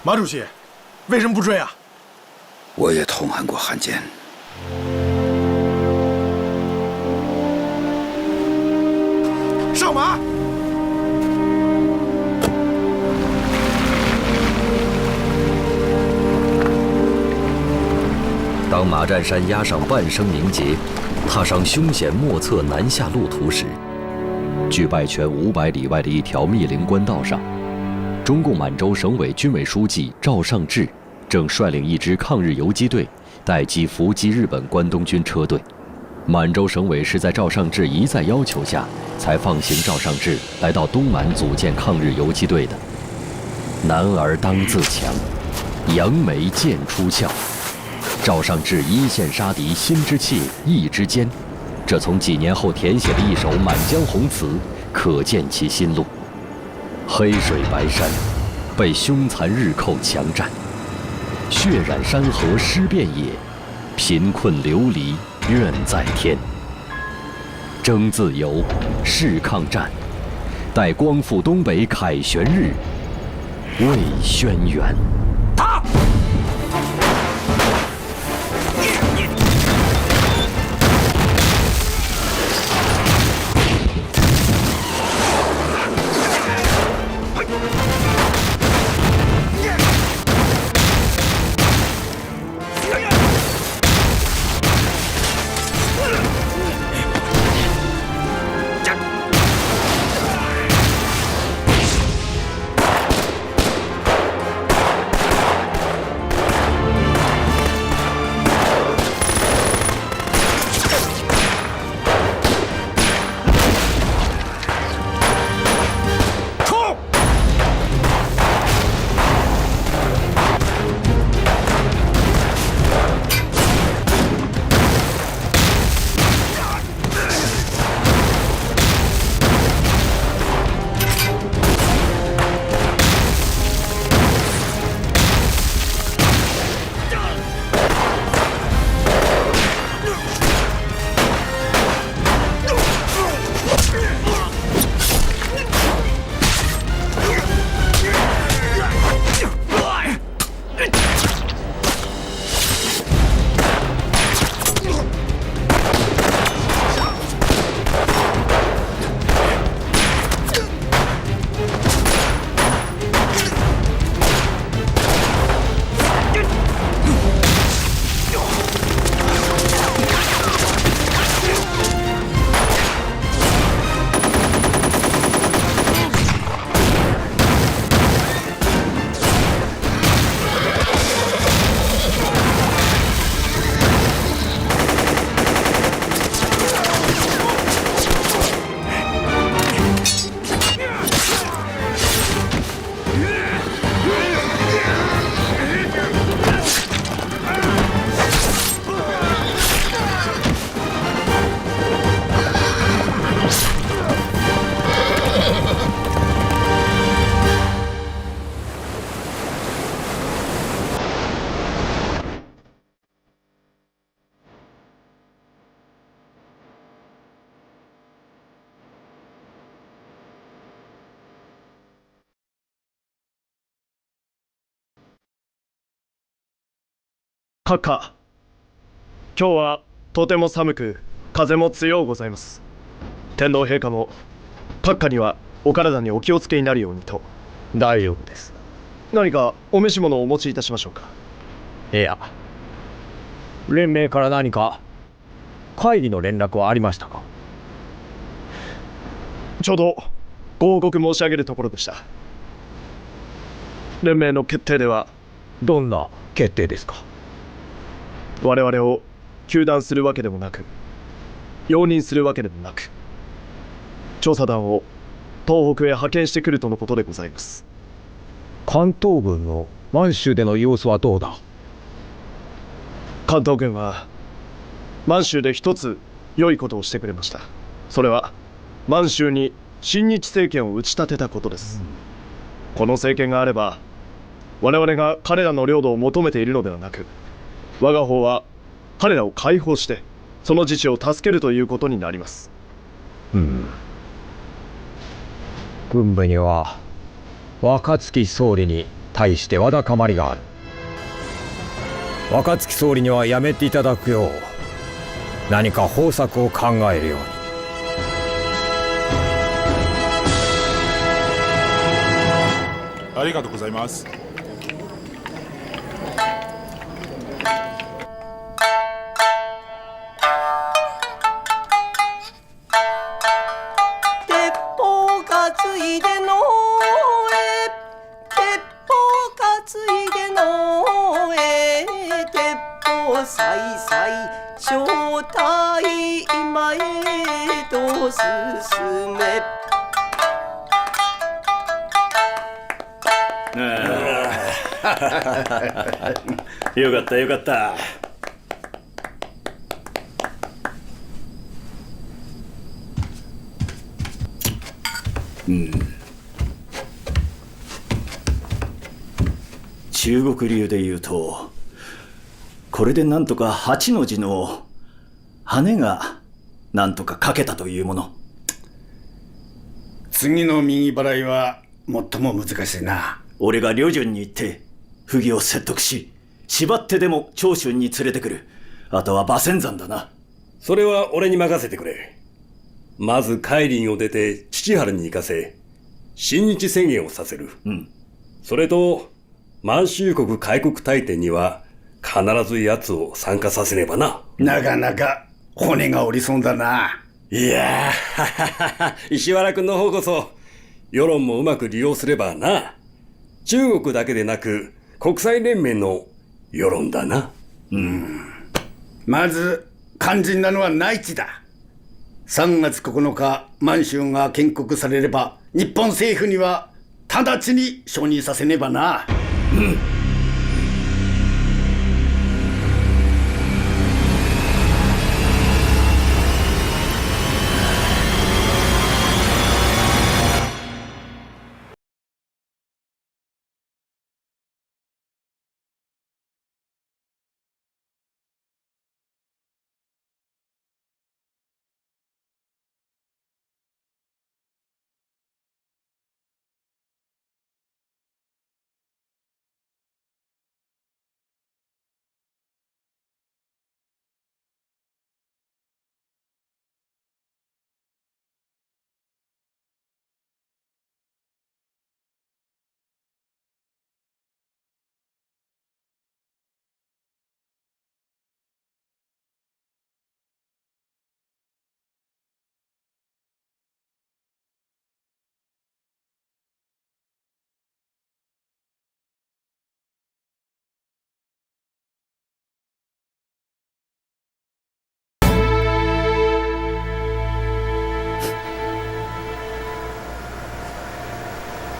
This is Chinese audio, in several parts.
马主席，为什么不追啊？我也痛恨过汉奸。上马！当马占山押上半生名节，踏上凶险莫测南下路途时，距拜泉500里外的一条密林官道上，中共满洲省委军委书记赵尚志正率领一支抗日游击队待机伏击日本关东军车队。满洲省委是在赵尚志一再要求下，才放行赵尚志来到东满组建抗日游击队的。男儿当自强，扬眉剑出鞘。赵尚志一线杀敌，心之切，意之坚。这从几年后填写的一首《满江红》词，可见其心路。黑水白山，被凶残日寇强占，血染山河尸遍野，贫困流离怨在天。争自由，誓抗战，待光复东北凯旋日，为轩辕。打！閣下、今日はとても寒く風も強うございます。天皇陛下も閣下にはお体にお気をつけになるようにと。大丈夫です。何かお召し物をお持ちいたしましょうか。いや、連盟から何か会議の連絡はありましたか。ちょうどご報告申し上げるところでした。連盟の決定では。どんな決定ですか。我々を糾弾するわけでもなく、容認するわけでもなく、調査団を東北へ派遣してくるとのことでございます。関東軍の満州での様子はどうだ。関東軍は満州で一つ良いことをしてくれました。それは満州に親日政権を打ち立てたことです。この政権があれば、我々が彼らの領土を求めているのではなく、我が方は彼らを解放してその自治を助けるということになります。軍部には若槻総理に大してわだかまりがある。若槻総理にはやめていただくよう何か方策を考えるように。ありがとうございます。鉄砲担いでのえ鉄砲担いでのえ鉄砲さいさい正体今へと進め。よかったよかった。中国流で言うと、これでなんとか8の字の羽がなんとか書けたというもの。次の右払いは最も難しいな。俺が旅順に行って不義を説得し、縛ってでも長春に連れてくる。あとは馬仙山だな。それは俺に任せてくれ。まず海林を出て父原に行かせ、親日宣言をさせる。それと満州国開国大典には必ず奴を参加させねばな。なかなか骨が折りそうだな。いやー石原君の方こそ世論もうまく利用すればな。中国だけでなく国際連盟の世論だな。まず肝心なのは内地だ。3月9日満州が建国されれば日本政府には直ちに承認させねばな。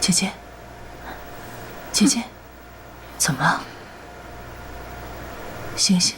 姐姐，姐姐，怎么了？醒醒！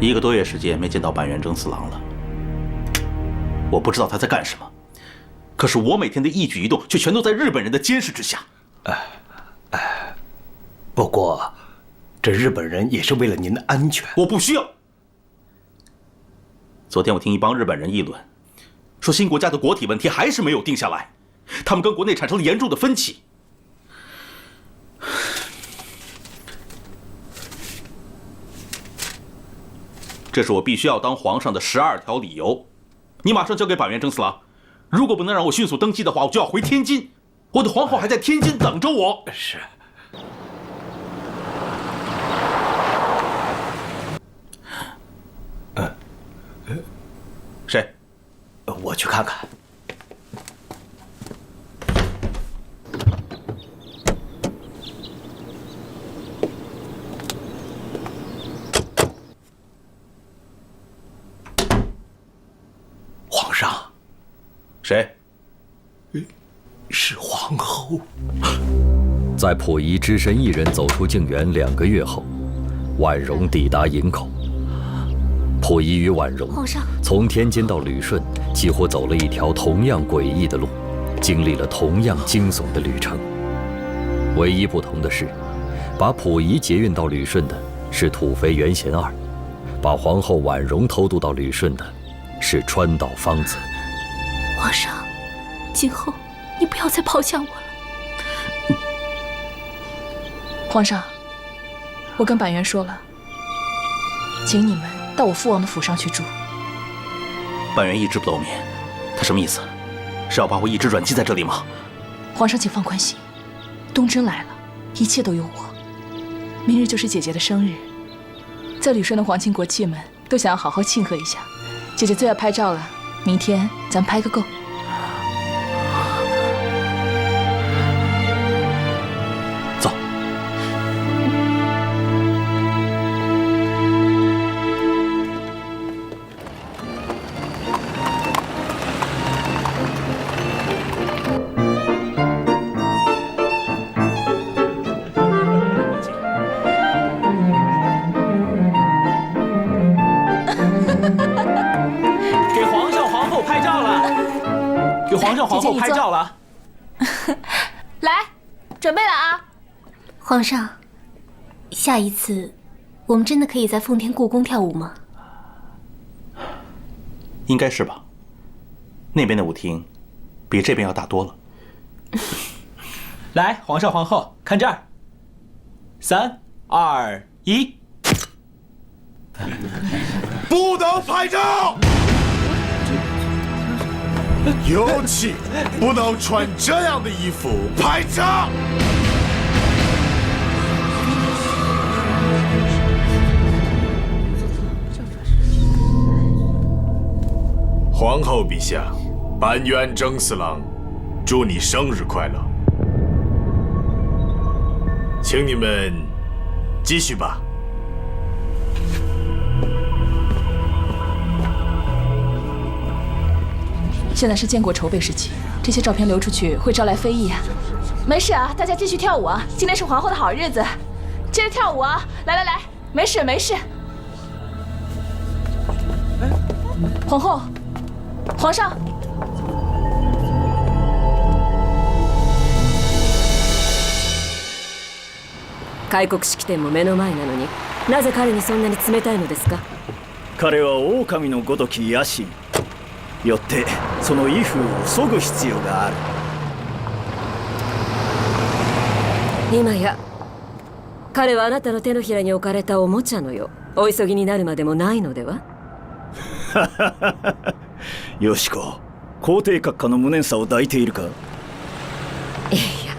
1个多月时间没见到板垣征四郎了，我不知道他在干什么。可是我每天的一举一动却全都在日本人的监视之下。不过，这日本人也是为了您的安全。我不需要。昨天我听一帮日本人议论，说新国家的国体问题还是没有定下来，他们跟国内产生了严重的分歧。这是我必须要当皇上的12条理由。你马上交给板垣征四郎，如果不能让我迅速登基的话，我就要回天津。我的皇后还在天津等着我。是。谁？我去看看。皇上。谁？是皇后。在溥仪只身一人走出静园2个月后，婉容抵达营口。溥仪与婉容从天津到旅顺，几乎走了一条同样诡异的路，经历了同样惊悚的旅程。唯一不同的是，把溥仪捷运到旅顺的是土肥原贤二，把皇后婉容偷渡到旅顺的是川岛芳子。皇上，今后你不要再抛下我了。皇上，我跟板垣说了，请你们到我父王的府上去住。板垣一直不露面，他什么意思？是要把我一直软禁在这里吗？皇上，请放宽心，东征来了，一切都有我。明日就是姐姐的生日，在旅顺的皇亲国戚们都想要好好庆贺一下。姐姐最爱拍照了，明天咱们拍个够。走。皇后拍照了，来，准备了啊！皇上，下一次我们真的可以在奉天故宫跳舞吗？应该是吧。那边的舞厅比这边要大多了。来，皇上皇后，看这儿，3、2、1，不能拍照。尤其不能穿这样的衣服拍照。皇后陛下，板垣征四郎，祝你生日快乐！请你们继续吧。现在是建国筹备时期，这些照片流出去会招来非议啊。没事啊，大家继续跳舞啊！今天是皇后的好日子，接着跳舞啊！来来来，没事没事。皇后，皇上。開国式典も目の前なのに、なぜ彼にそんなに冷たいのですか？彼は狼のごとき野心。よってその威風を削ぐ必要がある。今や彼はあなたの手のひらに置かれたおもちゃのよ。お急ぎになるまでもないのでは？よしこ、皇帝閣下の無念さを抱いているか？いや、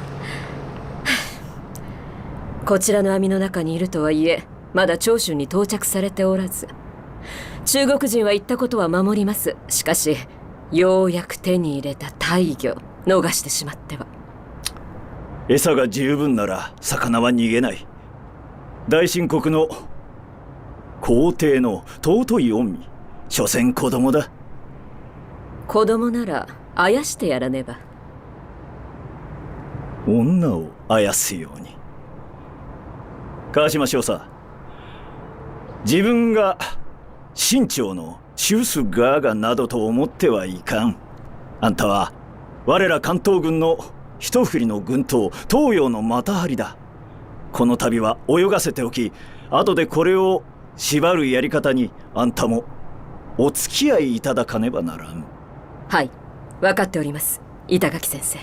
こちらの網の中にいるとはいえ、まだ長春に到着されておらず。中国人は言ったことは守ります。しかしようやく手に入れた大魚逃してしまっては。餌が十分なら魚は逃げない。大秦国の皇帝の尊い御身、所詮子供だ。子供ならあやしてやらねば。女をあやすように。川島少佐、自分が清朝の中枢ガーガなどと思ってはいかん。あんたは我ら関東軍の一振りの軍刀、東洋の股張りだ。この度は泳がせておき、後でこれを縛るやり方にあんたもお付き合いいただかねばならん。はい、分かっております、板垣先生。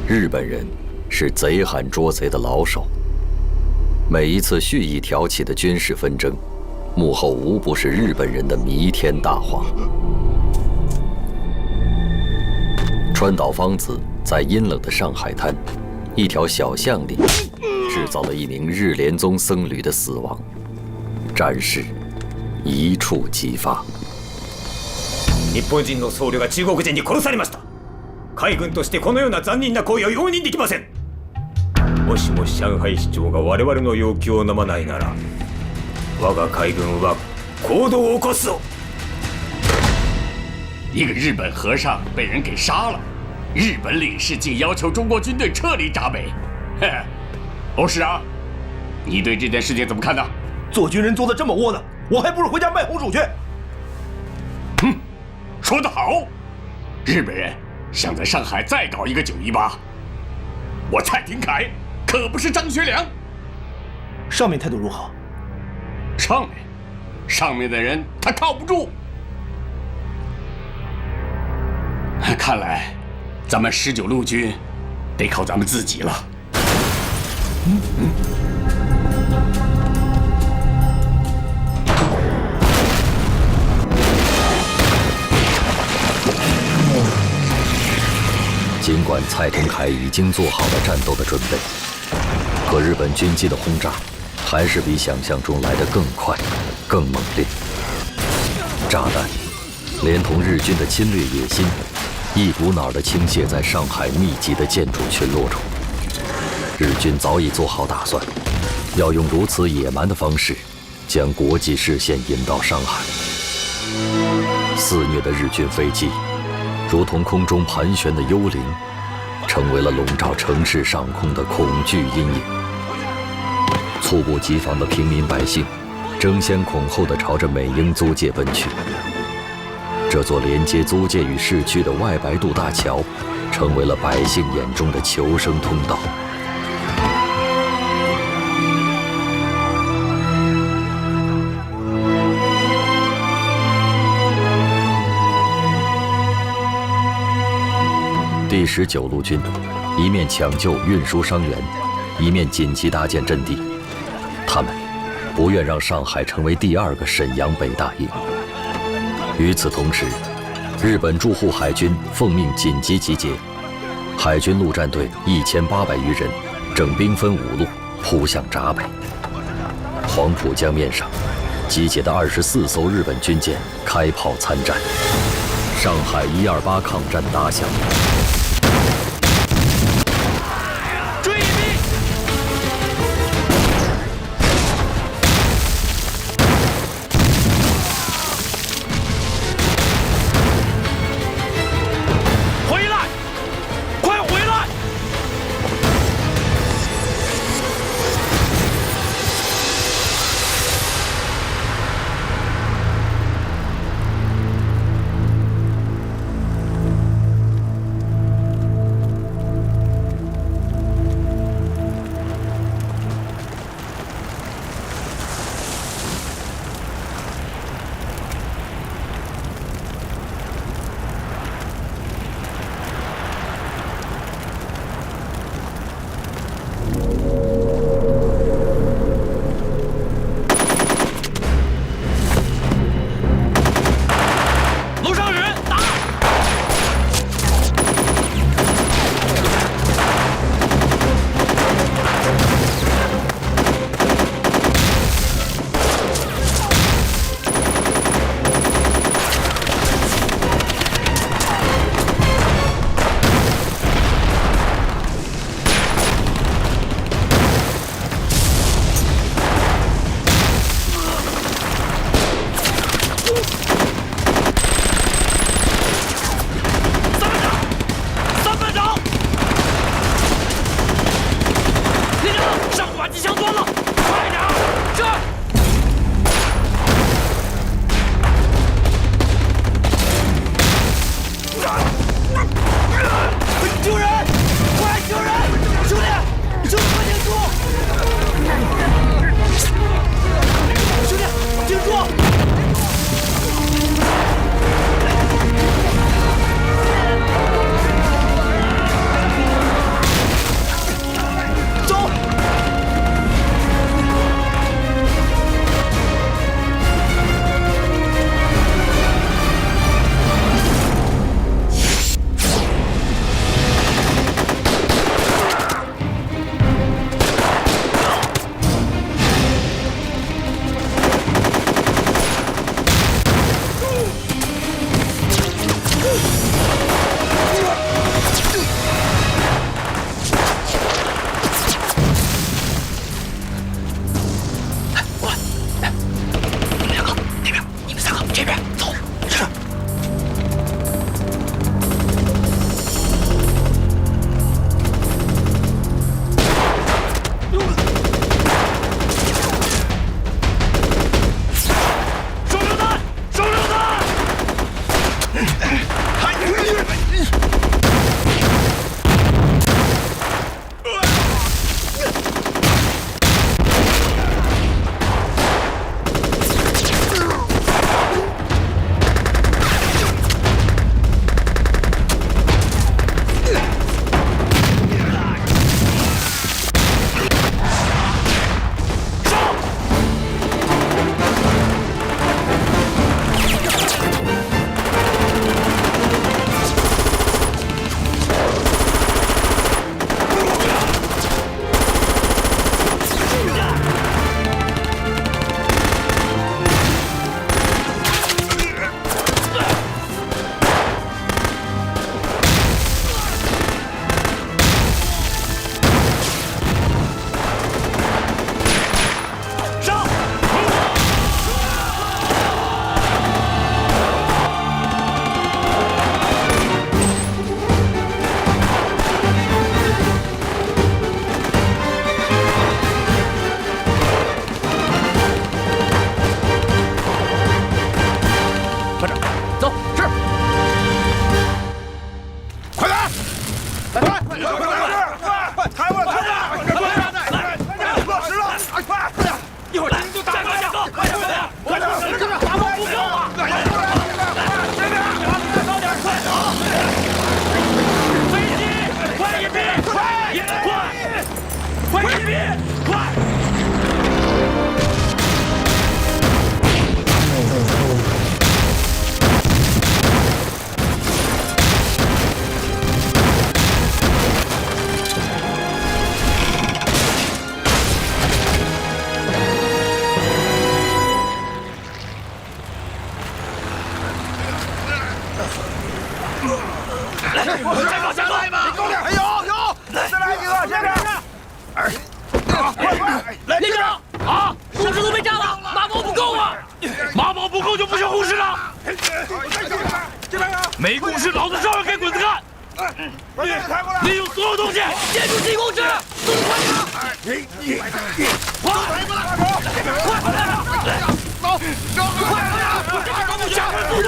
日本人是贼喊捉贼的老手，每一次蓄意挑起的军事纷争，幕后无不是日本人的弥天大谎。川岛芳子在阴冷的上海滩一条小巷里制造了一名日莲宗僧侣的死亡，战事一触即发。日本人の僧侶が中国人に殺されました。海軍としてこのような残忍な行為は容認できません。もしも上海市長が我々の要求を飲まないなら、我が海軍は行動を起こすぞ。一个日本和尚被人给杀了，日本领事竟要求中国军队撤离闸北。欧师长，你对这件事情怎么看呢？做军人做得这么窝囊，我还不如回家卖红薯去。说得好，日本人想在上海再搞一个918，我蔡廷锴可不是张学良。上面态度如何？上面的人他靠不住。看来咱们19路军得靠咱们自己了。尽管蔡廷锴已经做好了战斗的准备，可日本军机的轰炸还是比想象中来得更快、更猛烈。炸弹连同日军的侵略野心，一股脑地倾泻在上海密集的建筑群落中。日军早已做好打算，要用如此野蛮的方式将国际视线引到上海。肆虐的日军飞机如同空中盘旋的幽灵，成为了笼罩城市上空的恐惧阴影。猝不及防的平民百姓争先恐后地朝着美英租界奔去。这座连接租界与市区的外白渡大桥，成为了百姓眼中的求生通道。第19路军一面抢救运输伤员，一面紧急搭建阵地。他们不愿让上海成为第2个沈阳北大营。与此同时，日本驻沪海军奉命紧急集结，海军陆战队1800余人整兵分5路扑向闸北。黄浦江面上集结的24艘日本军舰开炮参战，上海128抗战打响。机枪端了，快点！这儿！救人！快救人！兄弟，兄弟快顶住！兄弟，顶住！没故事，老子照样给鬼子干！利用所有东西建筑进攻之，速度快点！快！走！快！加快速度！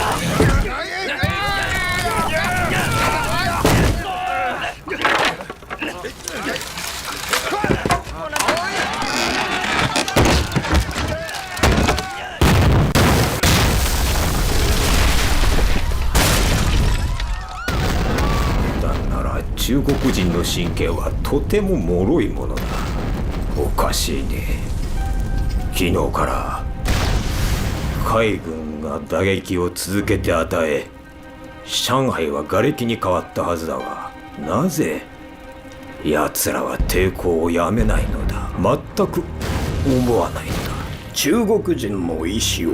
中国人の神経はとても脆いものだ。おかしいね。昨日から海軍が打撃を続けて与え、上海は瓦礫に変わったはずだが、なぜ奴らは抵抗をやめないのだ。全く思わないのだ。中国人の意志を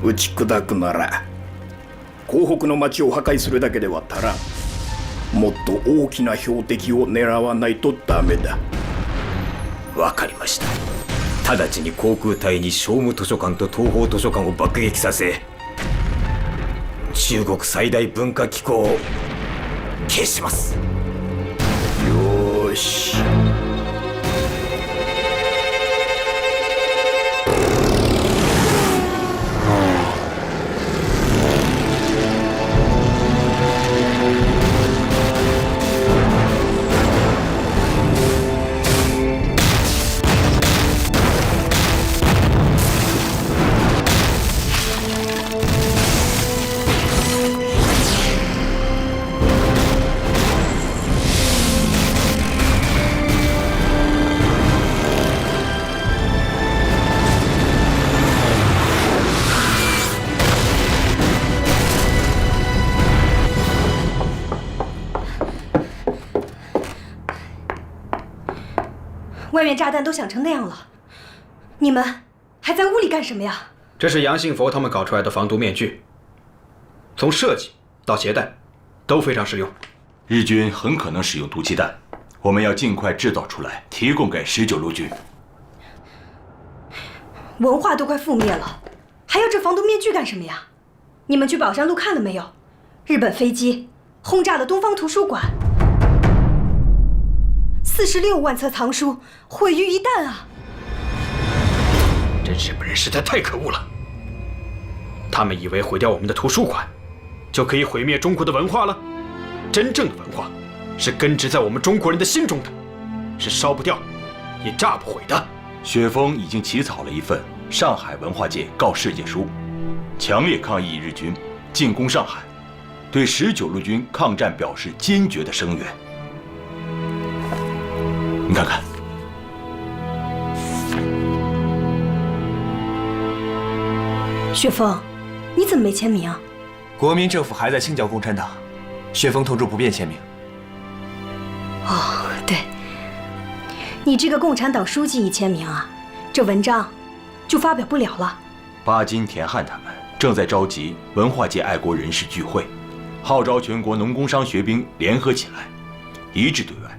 打ち砕くなら、江北の町を破壊するだけでは足らん。もっと大きな標的を狙わないとダメだ。わかりました。直ちに航空隊に商務図書館と東方図書館を爆撃させ、中国最大文化機構を消します。よーし。外面炸弹都响成那样了，你们还在屋里干什么呀？这是杨信佛他们搞出来的防毒面具，从设计到携带都非常实用。日军很可能使用毒气弹，我们要尽快制造出来，提供给19路军。文化都快覆灭了，还要这防毒面具干什么呀？你们去宝山路看了没有？日本飞机轰炸了东方图书馆，46万册藏书毁于一旦啊！这日本人实在太可恶了，他们以为毁掉我们的图书馆，就可以毁灭中国的文化了。真正的文化是根植在我们中国人的心中的，是烧不掉也炸不毁的。雪峰已经起草了一份上海文化界告世界书，强烈抗议日军进攻上海，对19路军抗战表示坚决的声援。你看看，雪峰，你怎么没签名啊？国民政府还在清剿共产党，雪峰同志不便签名。哦，对，你这个共产党书记一签名啊，这文章就发表不了了。巴金、田汉他们正在召集文化界爱国人士聚会，号召全国农工商学兵联合起来，一致对外，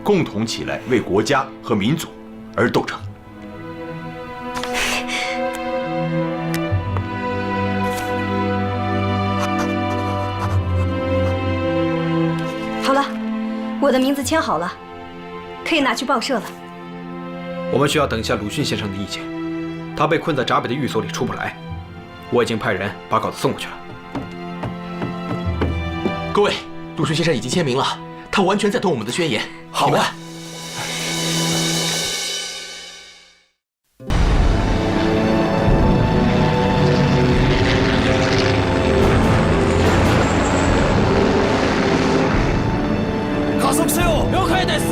共同起来为国家和民族而斗争。好了，我的名字签好了，可以拿去报社了。我们需要等一下鲁迅先生的意见，他被困在闸北的寓所里出不来，我已经派人把稿子送过去了。各位，鲁迅先生已经签名了，他完全赞同我们的宣言。好啊。加速せよ。了解です。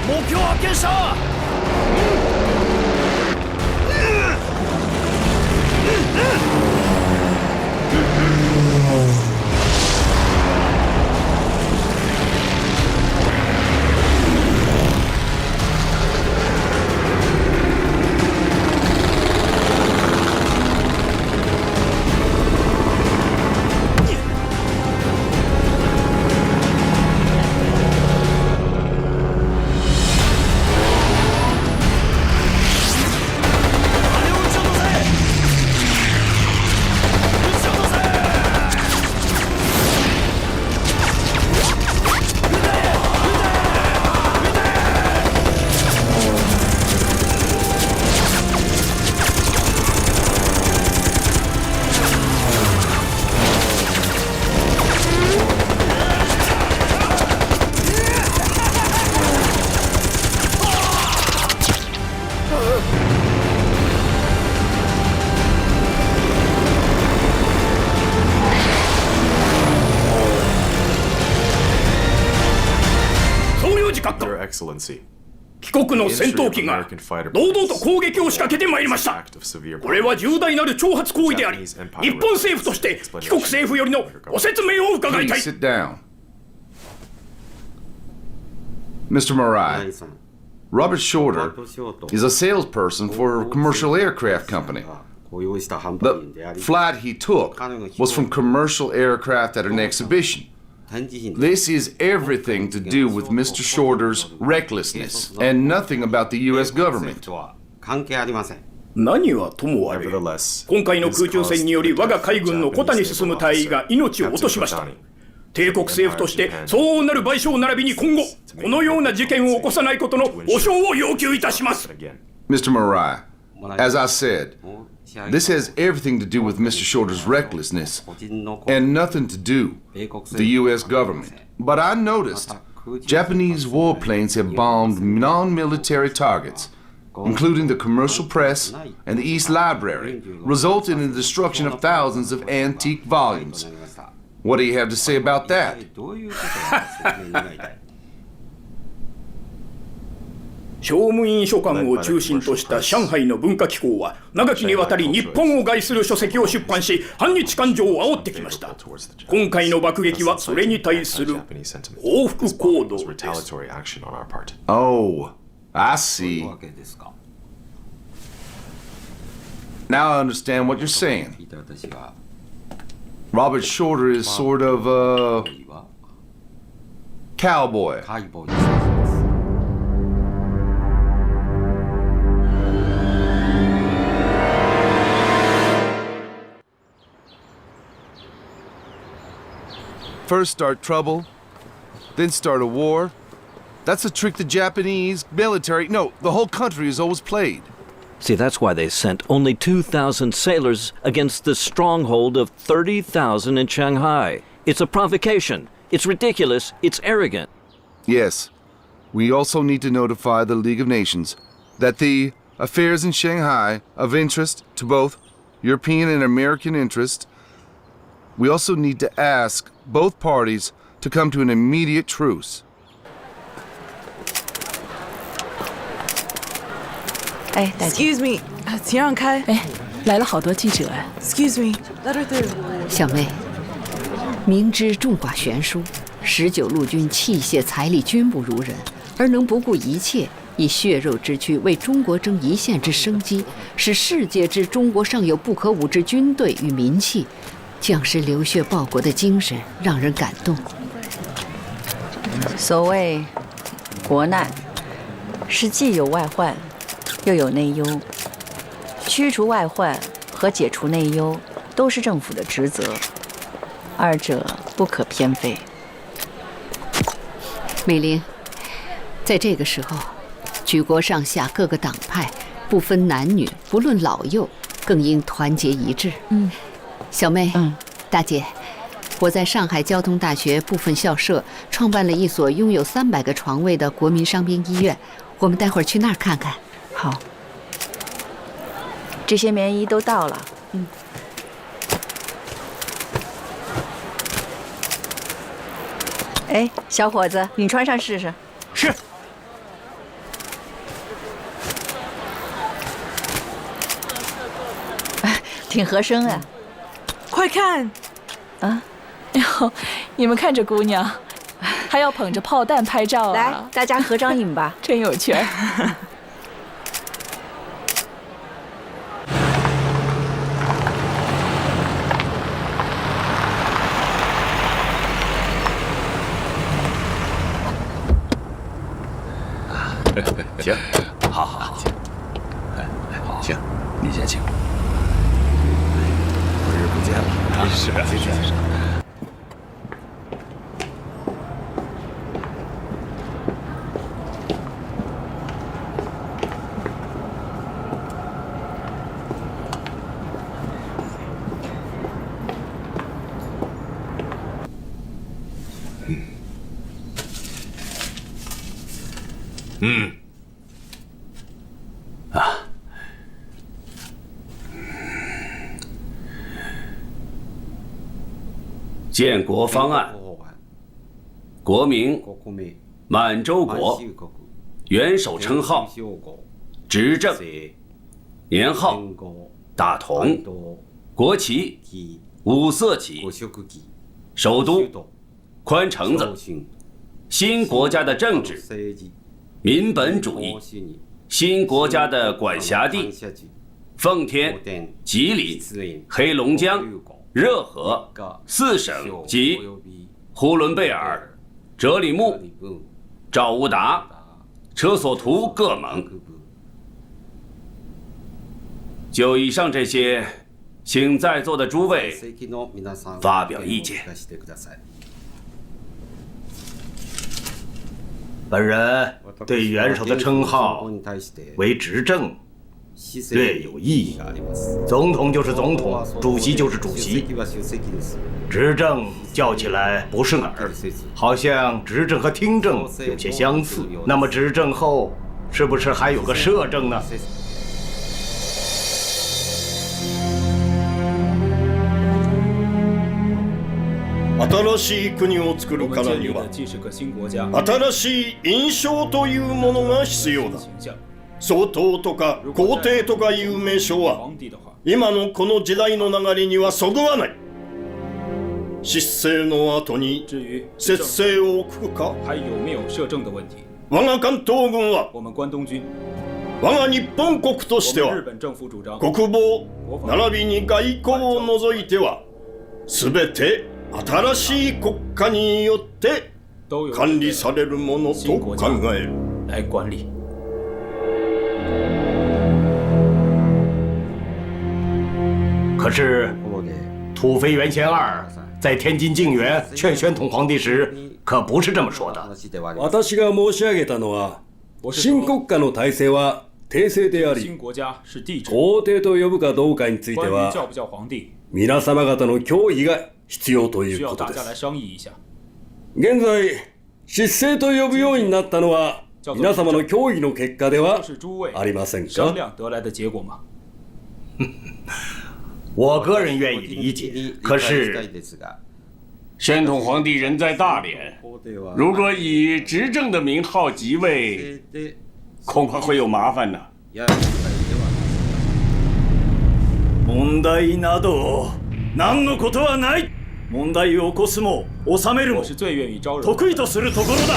目標発見した帰国の戦闘機が堂々と攻撃を仕掛けてまいりました。これは重大なる挑発行為であり、日本政府として帰国政府よりのご説明を伺いたい。 Sit down. Mr. Marai, Robert Shorter is a salesperson for a commercial aircraft company. The flight he took was from commercial aircraft at an exhibition. This is everything to do with Mr. Shorter's recklessness and nothing about the U.S. government. 何はともあれ、今回の空中戦により我が海軍の小谷進隊員が命を落としました。帝国政府として相応なる賠償並びに今後このような事件を起こさないことの保証を要求いたします。 Mr. Marai, as I said, this has everything to do with Mr. Shorter's recklessness and nothing to do with the U.S. government. But I noticed Japanese warplanes have bombed non-military targets including the commercial press and the East Library, resulted in the destruction of thousands of antique volumes. What do you have to say about that? 商務院書館を中心とした上海の文化機構は長きにわたり日本を害する書籍を出版し反日感情を煽ってきました。今回の爆撃はそれに対する報復行動です。Oh, I see. Now I understand what you're saying. Robert Shorter is sort of a cowboy. First start trouble, then start a war. That's a trick the Japanese military, no, the whole country has always played. See, that's why they sent only 2,000 sailors against the stronghold of 30,000 in Shanghai. It's a provocation. It's ridiculous. It's arrogant. Yes. We also need to notify the League of Nations that the affairs in Shanghai of interest to both European and American interest. We also need to ask both parties to come to an immediate truce. 哎，大姐 Excuse me， 请让开。哎，来了好多记者哎。Excuse me， 小妹，明知众寡悬殊，19路军器械财力均不如人，而能不顾一切以血肉之躯为中国争一线之生机，使世界知中国尚有不可武之军队与民气。 将士流血报国的精神让人感动。所谓国难，是既有外患，又有内忧。驱除外患和解除内忧都是政府的职责，二者不可偏废。美玲，在这个时候，举国上下各个党派，不分男女，不论老幼，更应团结一致。小妹，大姐，我在上海交通大学部分校舍创办了一所拥有300个床位的国民伤兵医院，我们待会儿去那儿看看。好，这些棉衣都到了。哎，小伙子，你穿上试试。是。挺合身啊。 快看！啊，哎呦，你们看这姑娘，还要捧着炮弹拍照啊！来，大家合张影吧，真有趣儿。行，好，行，你先请。 不见了啊！是啊，是。建国方案，国名满洲国，元首称号，执政，年号大同，国旗5色旗，首都宽城子，新国家的政治民本主义，新国家的管辖地奉天、吉林、黑龙江。 热河4省及呼伦贝尔、哲里木、赵乌达、车索图各盟。就以上这些，请在座的诸位发表意见。本人对元首的称号为执政。 略有异议，总统就是总统，主席就是主席。执政叫起来不顺耳，好像执政和听政有些相似。那么执政后是不是还有个摄政呢？新しい国を作るからには新しい印象というものが必要だ。総統とか皇帝とかいう名称は今のこの時代の流れにはそぐわない。失政の後に節制を置くか。我が関東軍は我が日本国としては国防並びに外交を除いては全て新しい国家によって管理されるものと考える。可是土肥原贤二在天津靖远劝宣统皇帝时，可不是这么说的。私が申し上げたのは、新国家の体制は帝政であり、皇帝と呼ぶかどうかについては、皆様方の協議が必要ということです。現在、失政と呼ぶようになったのは、皆様の協議の結果ではありませんか？我个人愿意理解，可是宣统皇帝人在大连，如果以执政的名号即位，恐怕会有麻烦呢。問題など何のことはない。問題を起こすも収めるも得意とするところだ。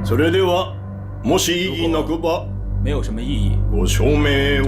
それではもし異議なくばご署名を。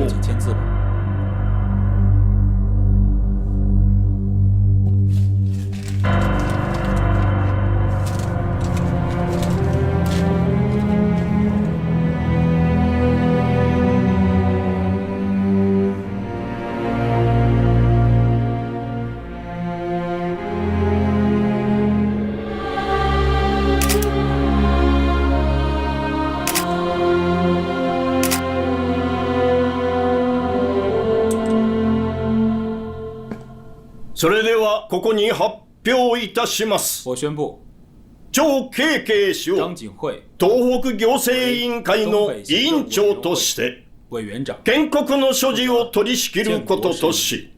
それではここに発表いたします。我宣布，張慶慶氏を東北行政委員会の委員長として建国の所持を取り仕切ることとし、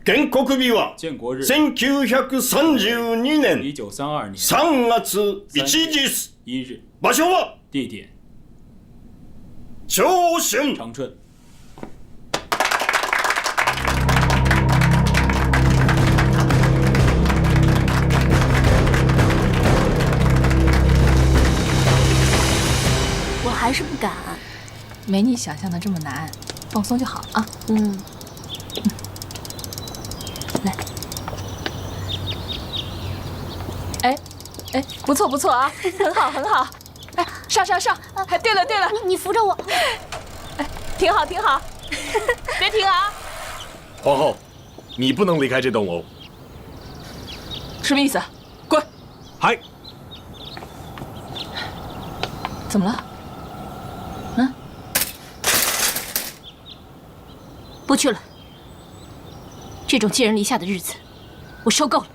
建国日は1932年3月1日、場所は長春。还是不敢，没你想象的这么难，放松就好啊。来，哎，不错不错啊，很好很好。哎，上！哎，对了，你扶着我。哎，挺好，别停啊！皇后，你不能离开这栋楼。什么意思？滚！嗨。怎么了？不去了，这种寄人篱下的日子，我受够了。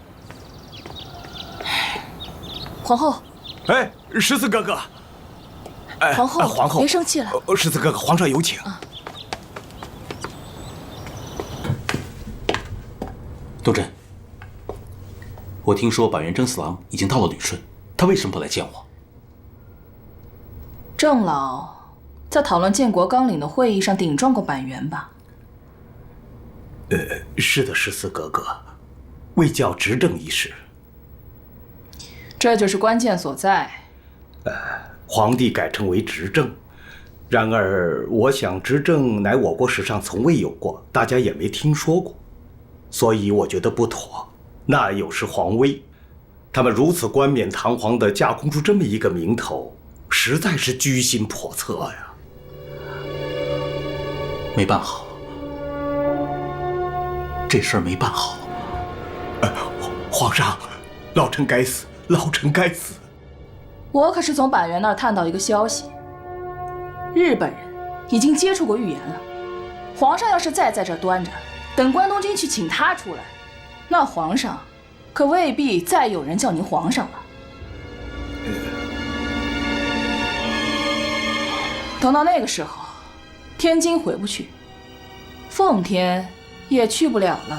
皇后，哎，十四哥哥，皇后，别生气了。十四哥哥，皇上有请。东真，我听说板垣征四郎已经到了旅顺，他为什么不来见我？郑老在讨论建国纲领的会议上顶撞过板垣吧？是的，十四哥哥，为教执政一事，这就是关键所在。皇帝改称为执政，然而我想执政乃我国史上从未有过，大家也没听说过，所以我觉得不妥。那有失皇威，他们如此冠冕堂皇地架空出这么一个名头，实在是居心叵测呀。没办好。这事儿没办好，皇上，老臣该死，老臣该死。我可是从板垣那儿探到一个消息，日本人已经接触过预言了，皇上要是再在这端着，等关东军去请他出来，那皇上可未必再有人叫您皇上了。等到那个时候，天津回不去，奉天也去不了了。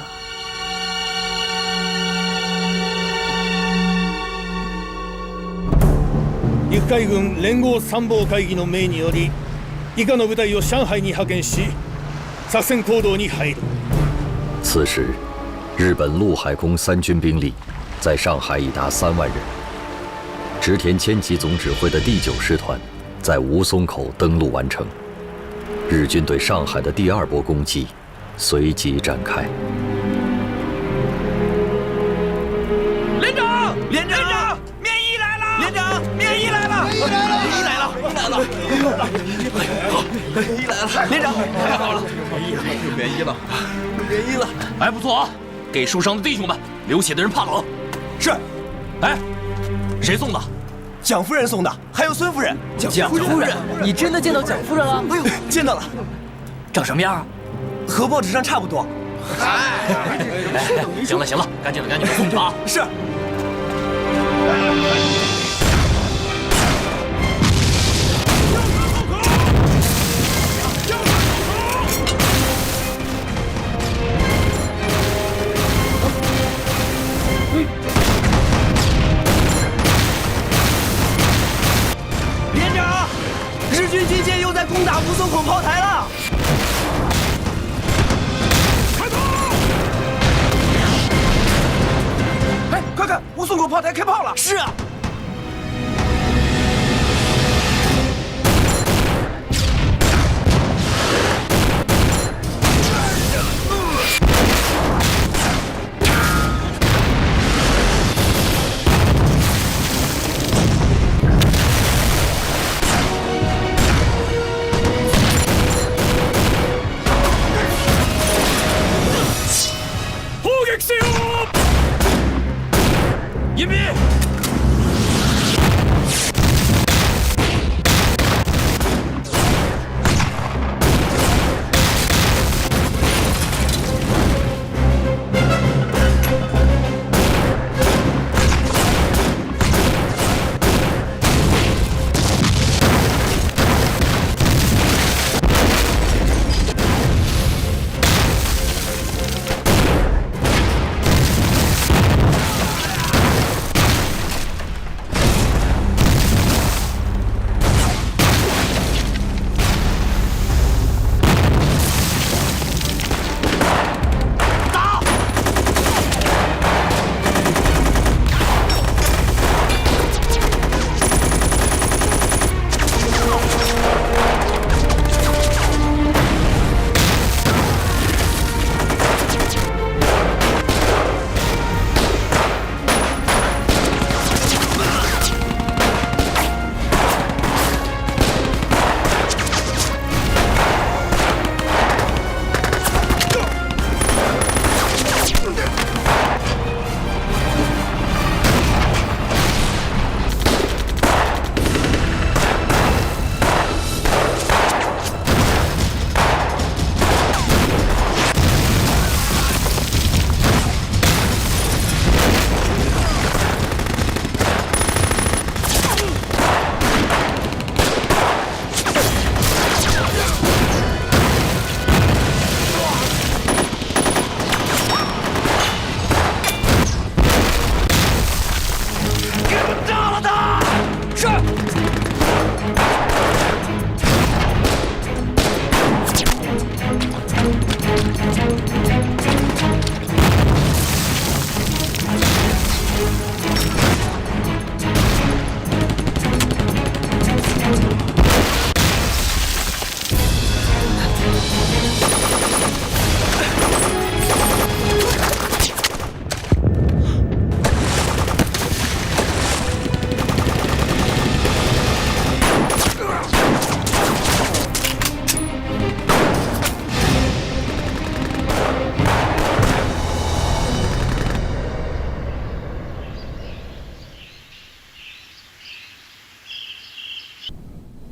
陸海軍連合参謀会議の命により、以下の部隊を上海に派遣し、作戦行動に入る。此时，日本陆海空三军兵力在上海已达3万人。织田千吉总指挥的第9师团在吴淞口登陆完成，日军对上海的第2波攻击随即展开。连长，连长，免疫来了！连长，免疫来了！免疫来了！免疫来了！好，免疫来了！连长，太好了，免疫了，免疫了！哎，不错啊，给受伤的弟兄们流血的人怕冷。是。哎，谁送的？蒋夫人送的，还有孙夫人。蒋夫人，你真的见到蒋夫人了？哎呦，见到了。长什么样啊？和报纸上差不多。行了行了，赶紧的送去啊！是。连长，日军军舰又在攻打吴淞口炮台了。哎，快看，吴淞口炮台开炮了！是啊。迎宾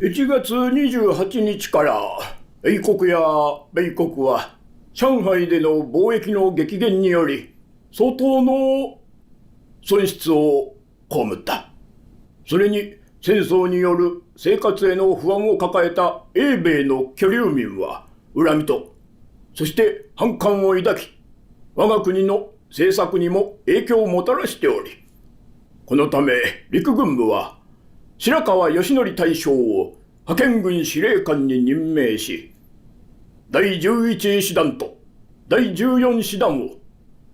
！1月28日から英国や米国は上海での貿易の激減により相当の損失を被った。それに戦争による生活への不安を抱えた英米の居留民は恨みと、そして反感を抱き、我が国の政策にも影響をもたらしており、このため陸軍部は白川義則大将を派遣軍司令官に任命し、第11師団と第14師団を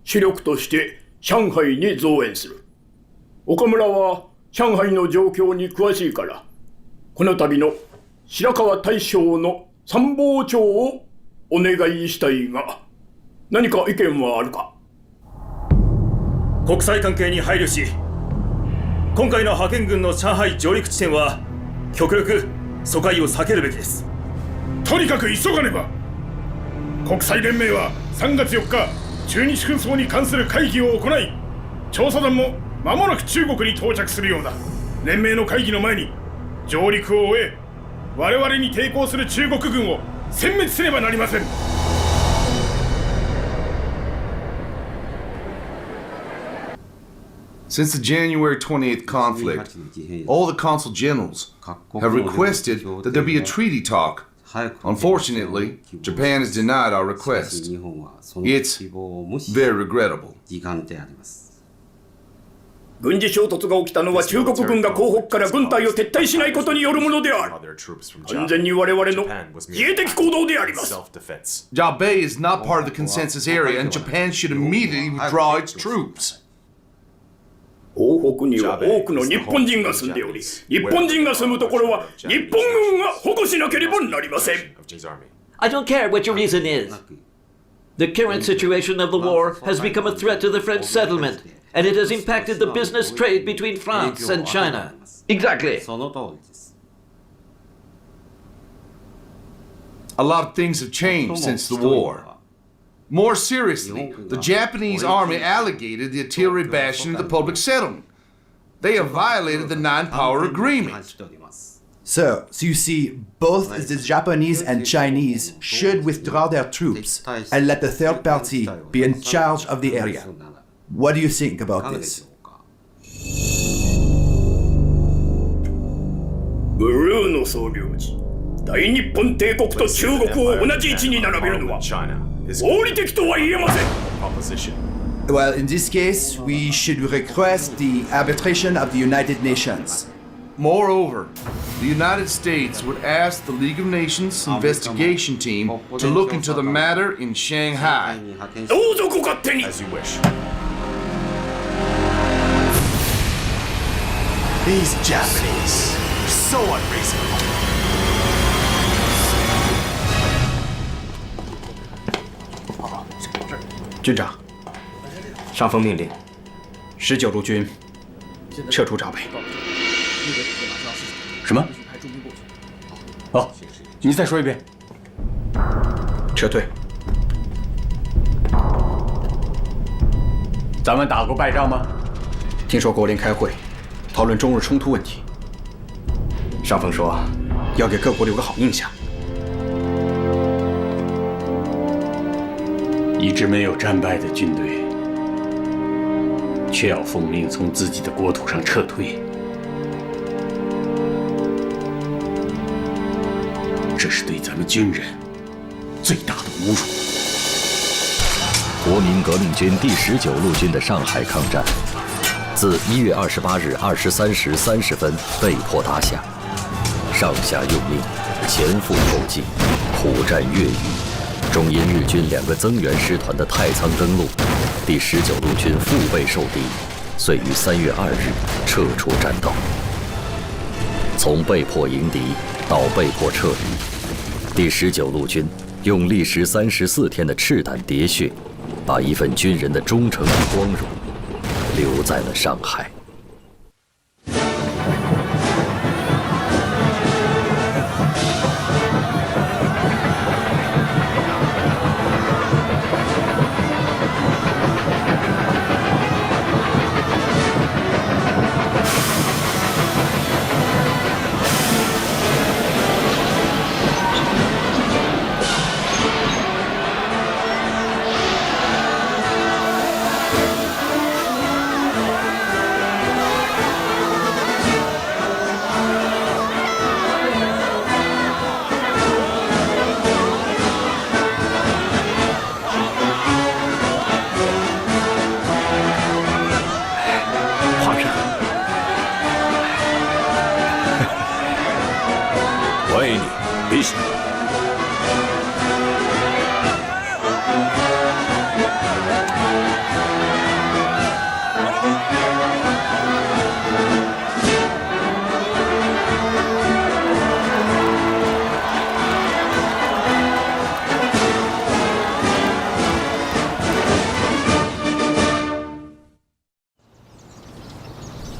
主力として上海に増援する。岡村は上海の状況に詳しいから、この度の白川大将の参謀長をお願いしたいが、何か意見はあるか？国際関係に配慮し、今回の派遣軍の上海上陸地点は極力疎開を避けるべきです。とにかく急がねば。国際連盟は3月4日中日紛争に関する会議を行い、調査団も間もなく中国に到着するようだ。連盟の会議の前に上陸を終え、我々に抵抗する中国軍を殲滅すればなりません。Since the January 28th conflict, all the consul generals have requested that there be a treaty talk. Unfortunately, Japan has denied our request. It's very regrettable. 軍事衝突が起きたのは中国軍が広北から軍隊を撤退しないことによるものである。完全に我々の自衛的行動であります。Jiabei is not part of the consensus area, and Japan should immediately withdraw its troops. 東北には多くの日本人が住んでおり、日本人が住むところは日本軍が保護しなければなりません。I don't care what your reason is. The current situation of the war has become a threat to the French settlement, and it has impacted the business trade between France and China. Exactly. A lot of things have changed since the war. More seriously, the Japanese army allocated the artillery bastion to the public settlement. They have violated the nine-power agreement. Sir, so you see, both the Japanese and Chinese should withdraw their troops and let the third party be in charge of the area. What do you think about this? ブルーの総領事、大日本帝国と中国を同じ位置に並べるのは合理的とは言えません。Well, in this case, we should request the arbitration of the United Nations. Moreover, the United States would ask the League of Nations investigation team to look into the matter in Shanghai. どうぞご勝手に。As you wish. These Japanese are so unreasonable. 军长，上峰命令19路军撤出闸北。什么？哦，你再说一遍。撤退。咱们打过败仗吗？听说国联开会讨论中日冲突问题，上峰说要给各国留个好印象。一支没有战败的军队，却要奉命从自己的国土上撤退，这是对咱们军人最大的侮辱。国民革命军第19路军的上海抗战，自1月28日23时30分被迫打响，上下用命，前赴后继，苦战越狱。终因日军2个增援师团的太仓登陆，第19路军腹背受敌，遂于3月2日撤出战斗。从被迫迎敌到被迫撤离，第19路军用历时34天的赤胆喋血，把一份军人的忠诚与光荣留在了上海。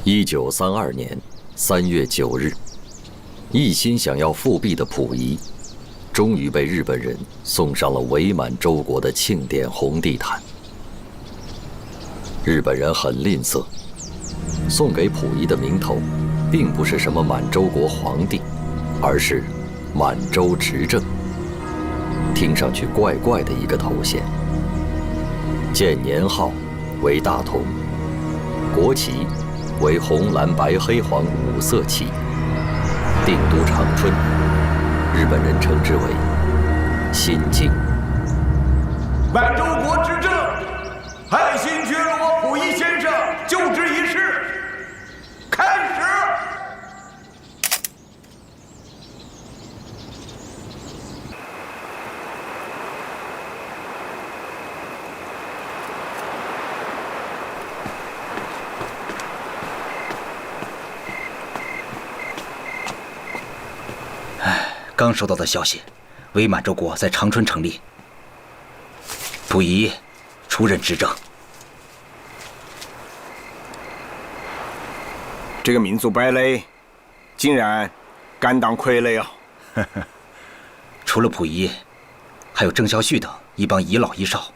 1932年3月9日，一心想要复辟的溥仪，终于被日本人送上了伪满洲国的庆典红地毯。日本人很吝啬，送给溥仪的名头，并不是什么满洲国皇帝，而是满洲执政。听上去怪怪的一个头衔。建年号为大同，国旗为红蓝白黑黄5色旗，定都长春，日本人称之为新京。满洲国执政，爱新觉罗溥仪先生就职仪式开始。刚收到的消息，伪满洲国在长春成立，溥仪出任执政。这个民族败类，竟然敢当傀儡啊！除了溥仪，还有郑孝胥等一帮遗老遗少，